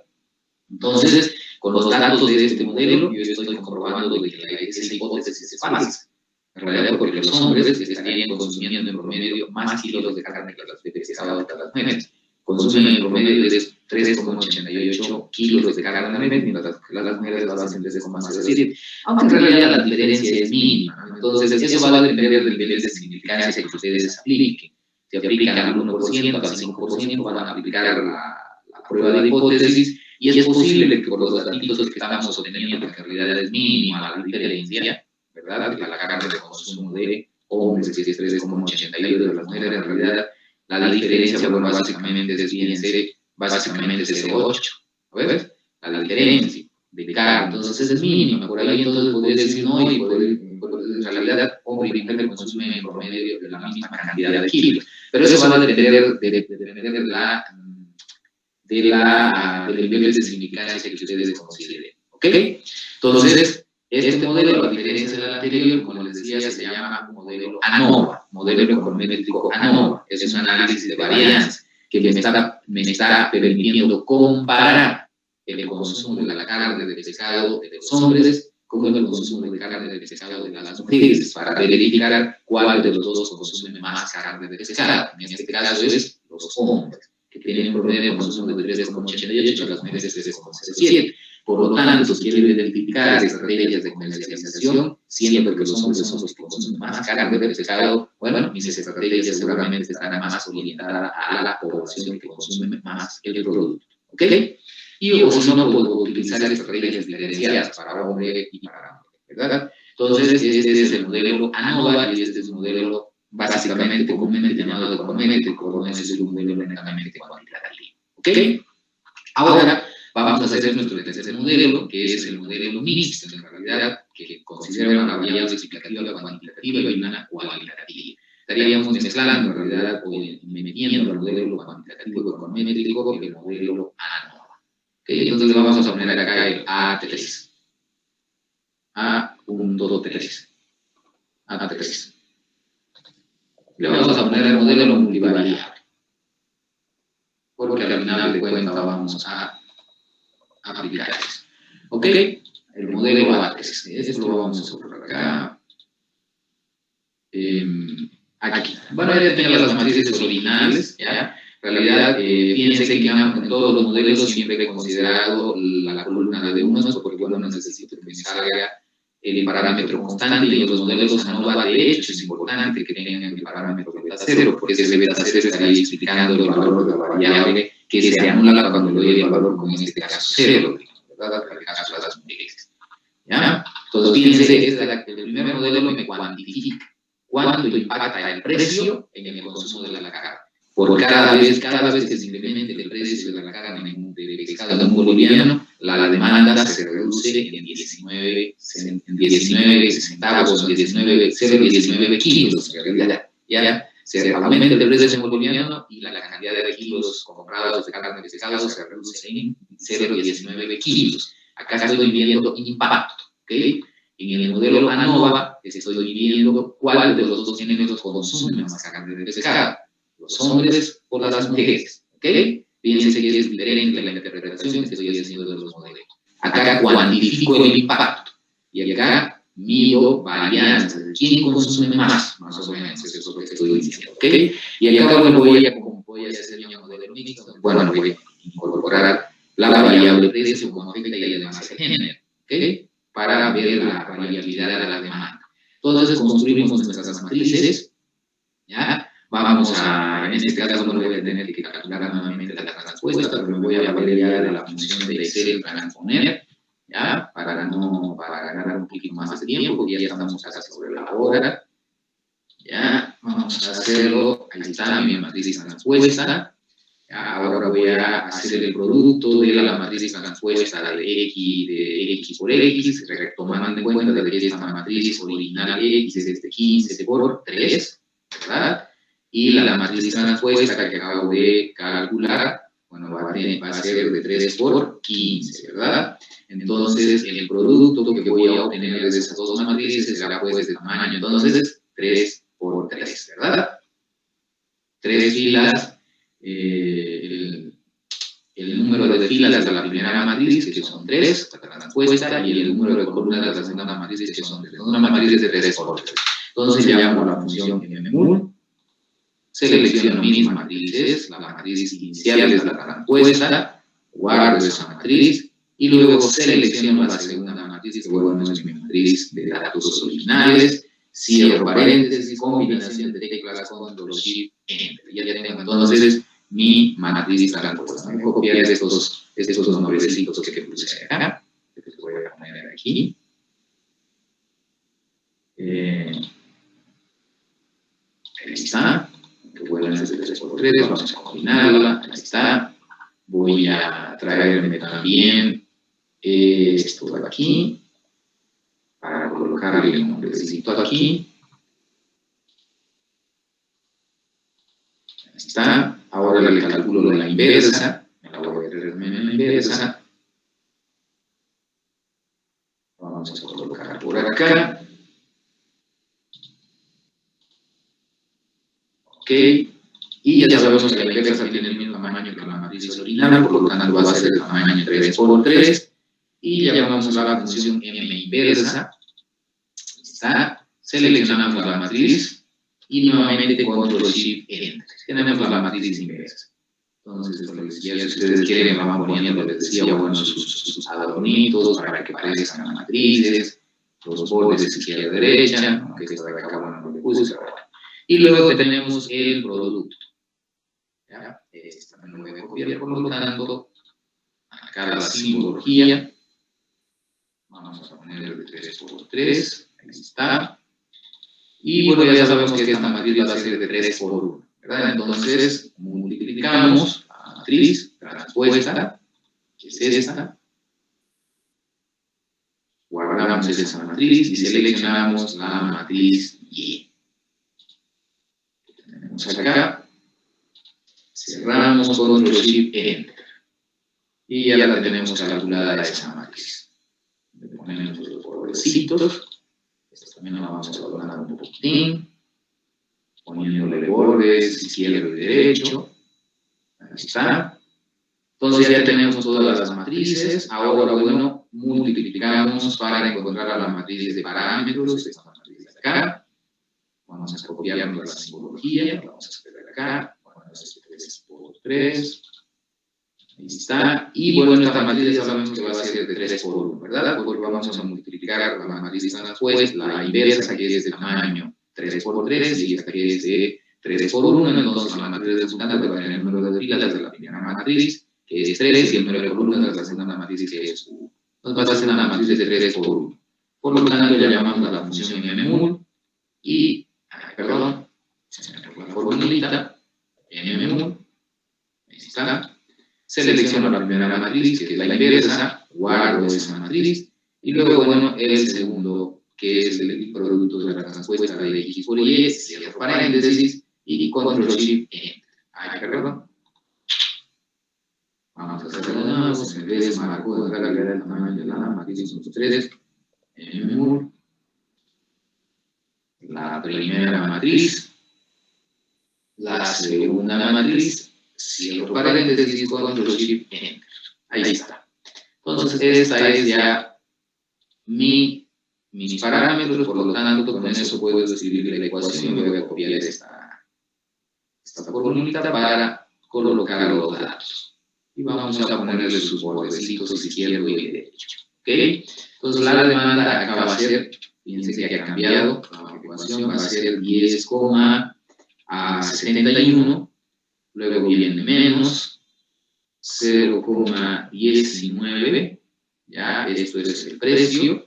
Entonces, con los datos de este modelo, yo estoy comprobando de que esa hipótesis es falsa. En realidad, porque los hombres estarían consumiendo en promedio más kilos de carne de pescado que las mujeres. Consumen en promedio de 3,88 kilos de carne, mientras que las mujeres lo hacen de 3,07. Aunque en realidad la diferencia es mínima, ¿no? Entonces, eso va a depender del nivel de significancia que ustedes apliquen. Si aplican al 1%, al 5%, van a aplicar la prueba de hipótesis, y es posible que por los datos que estamos obteniendo, que en realidad es mínima la diferencia, ¿verdad? Que la carne de consumo de hombres es 3,88 de las mujeres, en realidad la diferencia, bueno, básicamente es bien ser, básicamente es 0,8, ¿ves? La diferencia de carne, entonces es mínima, por ahí entonces podría decir no, y en realidad hombre y mujer consumen en promedio de la misma cantidad de kilos, pero eso va a depender del nivel de significancia que ustedes consideren, ¿ok? Entonces, este modelo, a diferencia del anterior, como les decía, se llama modelo ANOVA, modelo econométrico ANOVA. Es un análisis de varianza que me está permitiendo comparar el consumo de la carne de pescado de los hombres con el consumo de carne de pescado de las mujeres, para verificar cuál de los dos consume más carne de pescado. En este caso es los hombres, que tienen un promedio de consumo de 3,88, las mujeres 3,07. Por lo tanto, se quiere identificar estrategias de comercialización, siendo que los hombres son los que consumen más carne de pescado. Bueno, mis estrategias seguramente estarán más orientadas a la población que consume más el producto, ¿ok? Y o si no, puedo utilizar estrategias diferenciadas para hombre y para mujer, ¿verdad? Entonces, este es el modelo ANOVA y este es un modelo básicamente comúnmente llamado econométrico, no es un modelo netamente cuantitativo, ¿ok? Ahora, vamos a hacer nuestro tercer modelo, que es el modelo mixto, en realidad, que considera una variable explicativa cuantitativa y una cualitativa. Estaríamos mezclando, en realidad, o metiendo el modelo cuantitativo econométrico y el modelo ANOVA. ¿Okay? Entonces, vamos a poner acá el A3. A123. A3. Le vamos a poner el modelo multivariable. Porque al final de cuentas vamos a aplicar eso. ¿Ok? El modelo A3. Esto lo vamos a soplar acá. Aquí. Bueno, ya tenía las matrices originales, ¿ya? En realidad, fíjense que en todos los modelos siempre he considerado la columna de unos, porque bueno, necesito que me salga el parámetro constante, y en los modelos ANOVA, de hecho, es importante que tengan el parámetro beta 0, porque ese beta 0 estaría explicando el valor de la variable que se anula cuando le doy el valor, como en este caso 0, ¿verdad? En el caso de las mujeres. ¿Ya? Entonces, fíjense, el primer modelo me cuantifica cuánto impacta el precio en el consumo de la carne. Por cada vez que se incremente el precio de la carne de pescado boliviano, la demanda se reduce en 19 centavos, 0,19 kilos, en realidad. Ya se aumenta el precio boliviano y la cantidad de kilos comprados de carne de pescado se reduce en 0,19 kilos. Acá estoy viendo impacto, ¿ok? En el modelo ANOVA estoy viendo cuál de los dos géneros consume más carne de pescado, los hombres o las mujeres, ¿ok? Fíjense que es diferente la interpretación que estoy haciendo de los modelos. Acá cuantifico el impacto y acá mido varianza de quién consume más o menos, eso es lo que estoy diciendo, ¿ok? Y acá, bueno, voy a hacer un modelo mixto, bueno, voy a incorporar la variable precio como afecta y además el género, ¿ok? Para ver la variabilidad de la demanda. Entonces, construimos nuestras matrices, ¿ya? Vamos a, en este caso, no voy a tener que calcular nuevamente la transpuesta, pero me voy a valer ya de la función de Excel transponer, ¿ya? Para ganar un poquito más de tiempo, porque ya estamos casi sobre la hora. Ya, vamos a hacerlo. Ahí está mi matriz transpuesta. Ahora voy a hacer el producto de la matriz transpuesta de X por X, tomando en cuenta de que esta matriz original X es de 15 por 3, ¿verdad? Y la matriz transpuesta que acabo de calcular, bueno, va a ser de 3 por 15, ¿verdad? Entonces, el producto que voy a obtener de esas dos matrices será pues de tamaño, entonces, 3 por 3, ¿verdad? 3 filas, el número de filas de la primera matriz, que son 3, la transpuesta, y el número de columnas de la segunda matriz, que son 3. Una matriz de 3 por 3. Entonces, llamo la función mmul, selecciono mis matrices, la matriz inicial es la transpuesta, guardo esa matriz, y luego selecciono la segunda matriz, que bueno, es mi matriz de datos originales, cierro paréntesis, combinación de teclas, control shift, enter. Ya tengo entonces mi matriz transpuesta. Voy a copiar estos nombrecitos que puse acá. Les voy a poner aquí. Ahí está. Que vuelvan a ser 3 por 3. Vamos a combinarla. Ahí está. Voy a traerme también esto de aquí. Para colocarle el nombrecito aquí. Ahí está. Ahora le calculo la inversa. Me la voy a traer en la inversa. Vamos a colocar por acá. Ok. Y ya sabemos que la inversa tiene el mismo tamaño que la matriz original, por lo tanto va a ser el tamaño 3 por 3. Y llamamos a la función m inversa. Está. Seleccionamos la matriz y nuevamente control shift enter. Tenemos la matriz inversa. Entonces, si ustedes quieren, van poniendo, les decía, bueno, sus adornitos para que parezcan matrices, los bordes izquierda y derecha, aunque esto de acá, bueno, no le puse, pero bueno. Y luego tenemos el producto. ¿Ya? Esta me lo voy a copiar, por lo tanto, acá la simbología. Vamos a poner de 3 por 3, ahí está. Y bueno, ya sabemos que esta matriz va a ser de 3 por 1, ¿verdad? Entonces, multiplicamos la matriz transpuesta, que es esta. Guardamos esa matriz y seleccionamos la matriz Y. Tenemos acá. Cerramos control shift enter. Y ya la tenemos calculada esa matriz. Le ponemos los bordecitos. Esto también lo vamos a doblar un poquitín. Poniéndole bordes izquierdo y derecho. Ahí está. Entonces ya tenemos todas las matrices. Ahora, bueno, multiplicamos para encontrar a la matriz de parámetros. Esta matriz de acá. Vamos a copiarnos la simbología. Vamos a hacer acá. Bueno, es 3 por 3. Ahí está. Y bueno, esta matriz ya sabemos que va a ser de 3 por 1, ¿verdad? Porque vamos a multiplicar la matriz transpuesta, la inversa, que es de tamaño 3 por 3, y esta que es de 3 por 1. Entonces, la matriz resultante va a tener el número de filas de la primera matriz, que es 3, y el número de columnas de la segunda matriz, que es 1. Entonces, va a ser una matriz de 3 por 1. Por lo tanto, ya llamamos a la función mmul, y, perdón, la formulita, mmul, ahí está. Selecciono la primera matriz, que es la inversa, guardo esa matriz, y luego, bueno, el segundo, que es el producto de la transpuesta de X por Y, cierro paréntesis, y control shift enter. Ahí, perdón. Vamos a hacerlo de nuevo, se me desmarcó de cargar el tamaño de la matriz, son 3, mmul, la primera matriz, la segunda matriz, cierro paréntesis, control shift enter. Ahí está. Entonces, esta es ya mis parámetros, por lo tanto, con eso puedo escribir la ecuación y voy a copiar esta formulita para colocar los datos. Y vamos a ponerle sus bordecitos izquierdo y derecho. ¿Ok? Entonces, la demanda acá va a ser, fíjense que ha cambiado, la ecuación va a ser 10,71. Luego viene menos 0,19 ¿ya? Esto es el precio,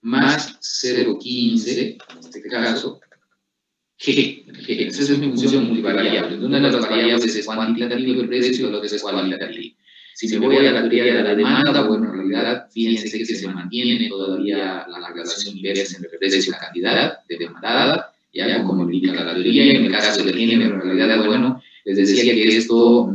más 0,15, en este caso, G. Esa es mi función multivariable. Una de las variables es cuantitativo el precio y la otra es cualitativo. Si me voy a la teoría de la demanda, bueno, en realidad, fíjense que se mantiene todavía la relación inversa entre precio y cantidad de demandada, ya como lo indica la teoría. Y en el caso del género, en realidad, bueno, les decía que esto,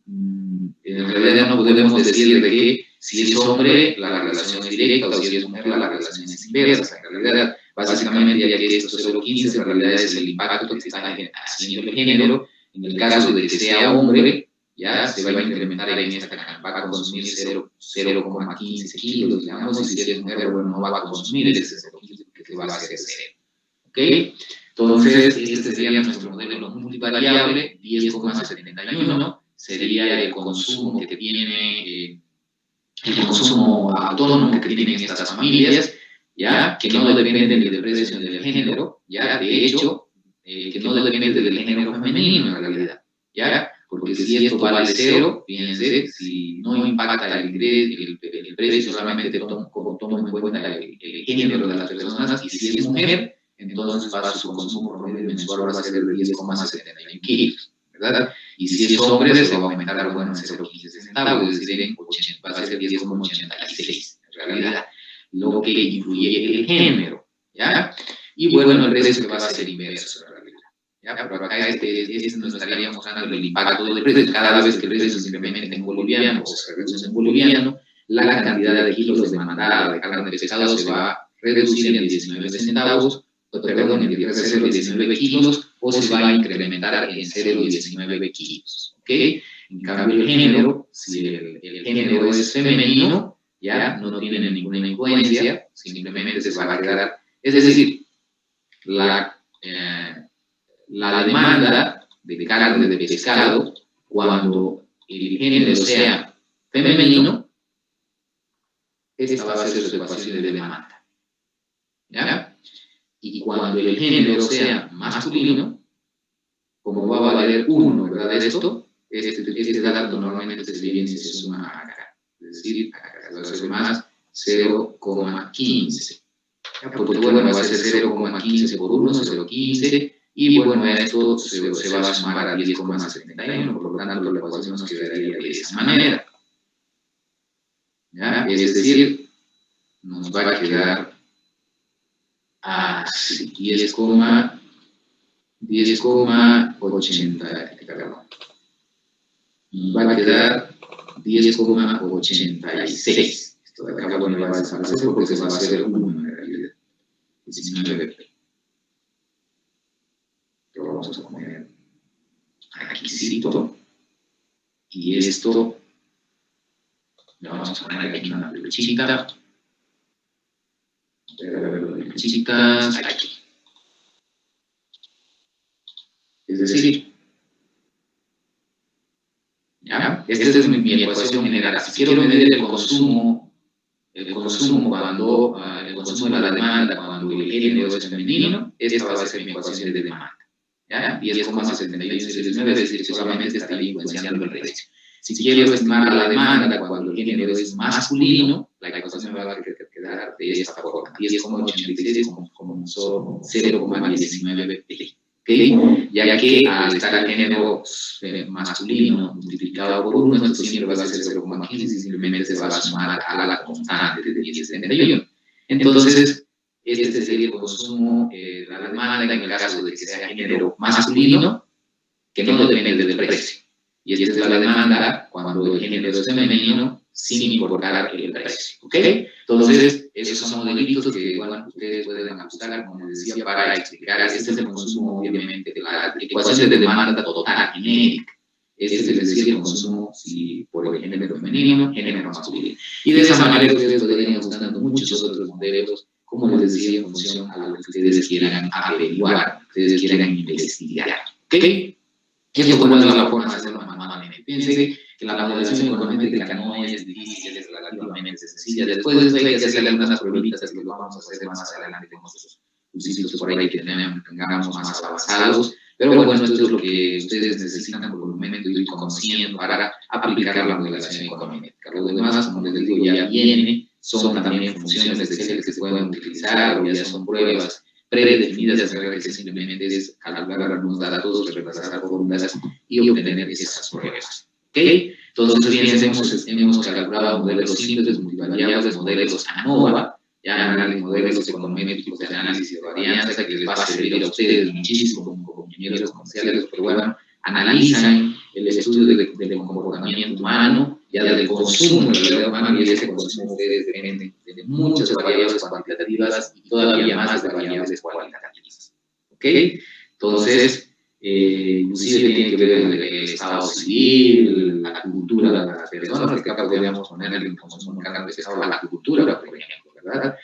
en realidad no podemos decir de que si es hombre, la relación es directa, o si es mujer, la relación es inversa. En realidad, básicamente, ya que esto 0,15 en realidad es el impacto que está haciendo el género. En el caso de que sea hombre, ya se va a incrementar en esta, va a consumir 0,15 kilos, digamos, y si es mujer, bueno, no va a consumir ese 0,15 que va a ser 0. ¿Ok? Entonces, este sería nuestro modelo multivariable, 10,71 sería el consumo que tiene, el consumo autónomo que tienen estas familias, ya, que no depende ni del precio ni del género, ya, de hecho, que no depende del género femenino en realidad, ya. Porque si esto vale 0, fíjense, si no impacta el precio, solamente tomo en cuenta el género de las personas, y si es mujer, entonces su consumo promedio mensual va a ser de 10,71 kilos, ¿verdad? Y si es hombre, se va a aumentar, bueno, en 0,15 centavos, es decir, va a ser 10,86, en realidad, lo que influye el género, ¿ya? Y bueno, el precio que va a ser inverso, en realidad. ¿Ya? Pero acá nos estaríamos mostrando el impacto del precio. Cada vez que el precio se incrementa en boliviano o se reduce en boliviano, la cantidad de kilos demandada de carne de pescado se va a reducir en 19 centavos, perdón, en 19 kilos, o se va a incrementar en 0,19 kilos. ¿Ok? En cambio, el género, si el género es femenino, ya no tiene ninguna influencia, simplemente se va a quedar. Es decir, la demanda de carne de pescado, cuando el género sea femenino, esta va a ser su ecuación de demanda. ¿Ya? Y cuando el género sea masculino, como va a valer 1, ¿verdad? Este dato normalmente se viene y se suma acá. Es decir, acá va a ser más 0,15. Porque bueno, va a ser 0,15 por 1, 0,15. Y bueno, esto se va a sumar a 10,71, por lo tanto la ecuación nos quedaría de esa manera. ¿Ya? Es decir, nos va a quedar así, 10,80, perdón. Nos va a quedar 10,86. Esto de acá, bueno, va a desaparecer porque se va a hacer 1 en realidad. 19. Lo vamos a poner aquí, cito, y esto le vamos a poner aquí una flechita, flechitas aquí. Es decir, ¿ya? Esta es mi ecuación general. Si quiero medir el consumo cuando el consumo de la demanda cuando el género es femenino, esta va a ser mi ecuación de demanda. ¿Ya? 10,71 es decir, solamente estaría influenciando el precio. Si quiero estimar la demanda cuando el género es masculino, la ecuación me va a quedar de esta forma: 10,86 como 0,19 P. ¿Okay? Ya que al estar el género masculino multiplicado por 1, esto siempre va a ser 0,15 y simplemente se va a sumar a la constante de 10,71. Entonces, este sería el consumo, la demanda en el caso de que sea género masculino, que no depende del precio. Y esta es la demanda cuando el género es femenino, sin importar el precio. ¿Ok? Entonces, esos son modelitos que bueno, ustedes pueden ajustar, como les decía, para explicar. Este es el consumo, obviamente, de la ecuación de demanda total genérica. Este es decir, el consumo por el género femenino, género masculino. Y de esa manera ustedes podrían ajustando muchos otros modelos, como les decía, en función a lo que ustedes quieran averiguar, ustedes quieran investigar. ¿Ok? Esto es la forma de hacerlo manualmente. Fíjense que la modelación econométrica no es difícil, es relativamente sencilla. Después de esto hay que hacerle algunas pruebitas que lo vamos a hacer más adelante con cursitos por ahí que tengamos más avanzados. Pero bueno, esto es lo que ustedes necesitan por el momento ir conociendo para aplicar la modelación econométrica. Lo demás, como les digo, ya viene, son también funciones de Excel que se pueden utilizar, o ya son pruebas predefinidas, que simplemente es calcular algunos datos, reemplazar fórmulas y obtener esas pruebas. ¿Ok? Entonces, fíjense, hemos calculado modelos simples, multivariables, modelos ANOVA, ya modelos econométricos de análisis de varianza, que les va a servir a ustedes muchísimo como ingenieros comerciales, pero bueno, analizan el estudio del comportamiento humano, ya del consumo de la realidad humana, y ese consumo ustedes dependen de muchas variables cuantitativas y todavía más de variables cualitativas. ¿Ok? Entonces, inclusive tiene que ver el estado civil, la cultura de las personas, que acá podríamos poner el consumo de carne de pescado a la cultura, por ejemplo, ¿verdad?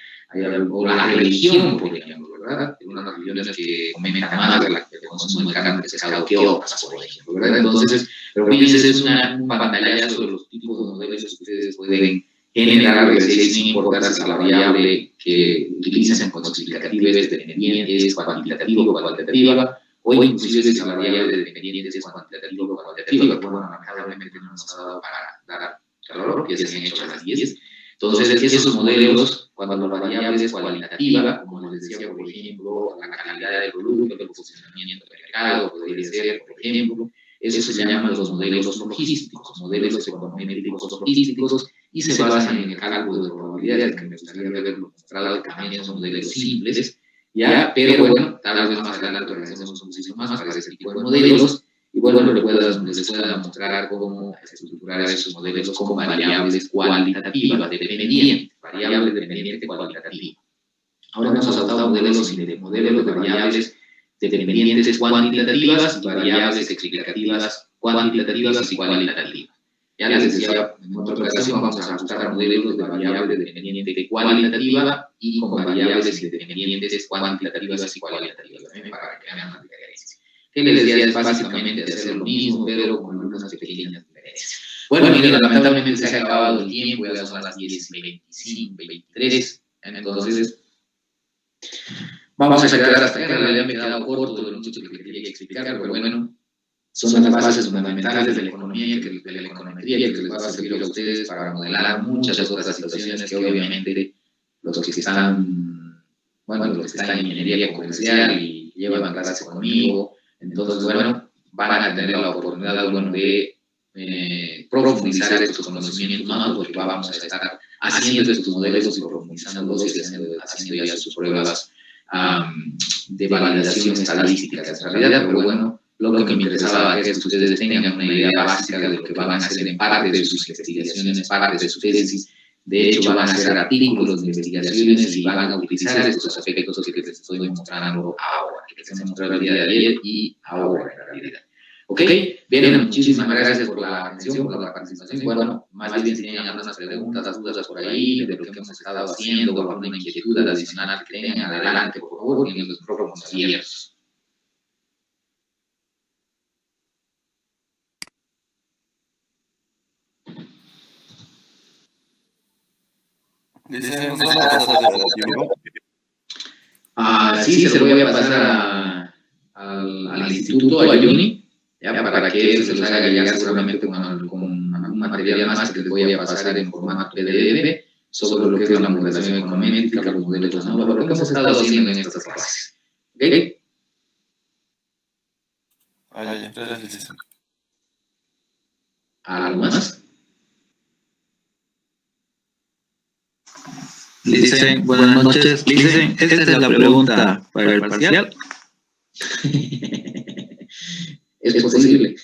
O la religión, por ejemplo, ¿verdad? Hay unas religiones que comentan más del consumo de carne de pescado que otras, por ejemplo, ¿verdad? Entonces, pero fíjense, es un pantallazo de los tipos de modelos que ustedes pueden generar, sin importar si la variable que utilizan como explicativa es dependiente, es cuantitativa o cualitativa, o inclusive si la variable dependiente es cuantitativa o cualitativa, pero bueno, lamentablemente no nos ha dado para dar calor, que ya se han hecho a las 10. Entonces, esos modelos, cuando la variable es cualitativa, como les decía, por ejemplo, la calidad del producto, el posicionamiento del mercado, podría ser, por ejemplo, eso se llaman los modelos logísticos, modelos econométricos logísticos, y se basan en el cálculo de probabilidades, que me gustaría haberlo mostrado, que también son modelos simples, ¿ya? Pero bueno, tal vez más adelante organizemos un poquito más para ese tipo de modelos, y bueno, les pueda mostrar cómo estructurar esos modelos como variables cualitativas, dependientes, variables dependientes cualitativas. Ahora hemos adoptado modelos de variables dependientes cuantitativas y variables explicativas cuantitativas y cualitativas. Ya les decía, en otra ocasión vamos a ajustar modelos de variables dependientes cualitativa y con variables independientes cuantitativas y cualitativas, para que vean las diferencias. Que les decía, es básicamente hacer lo mismo, pero con algunas pequeñas diferencias. Bueno, miren, lamentablemente se ha acabado el tiempo, ya son las 10:25, 23, entonces vamos a quedar hasta acá. En realidad me he quedado corto de lo mucho que quería explicar, pero bueno, son las bases fundamentales de la economía, de la econometría, que les va a servir a ustedes para modelar muchas otras situaciones que obviamente los que están, bueno, los que están en ingeniería comercial y llevan clases conmigo, entonces, bueno, van a tener la oportunidad, bueno, de profundizar estos conocimientos más, porque vamos a estar haciendo estos modelos y profundizándolos y haciendo ya sus pruebas de validación estadística en realidad, pero bueno, lo que me interesaba es que ustedes tengan una idea básica de lo que van a hacer en parte de sus investigaciones, parte de su tesis. De hecho, van a hacer artículos de investigaciones y van a utilizar estos aspectos que les estoy mostrando ahora, que les he mostrado el día de ayer y ahora en realidad. ¿Ok? Bien, muchísimas gracias por la atención, por la participación. Bueno, más bien si tienen algunas preguntas, dudas por ahí, de lo que hemos estado haciendo, o alguna inquietud adicional que tengan, adelante, por favor, tienen los micrófonos abiertos. Sí, se lo voy a pasar al instituto, a Juni, ya, para que se los haga llegar seguramente con algún material más que les voy a pasar en formato PDF sobre lo que es la modelación econométrica, los modelos de ANOVA, lo que hemos estado haciendo en estas clases. ¿Ok? ¿Algo más? Dice, buenas noches. Dice, esta es la pregunta para el parcial. Es posible.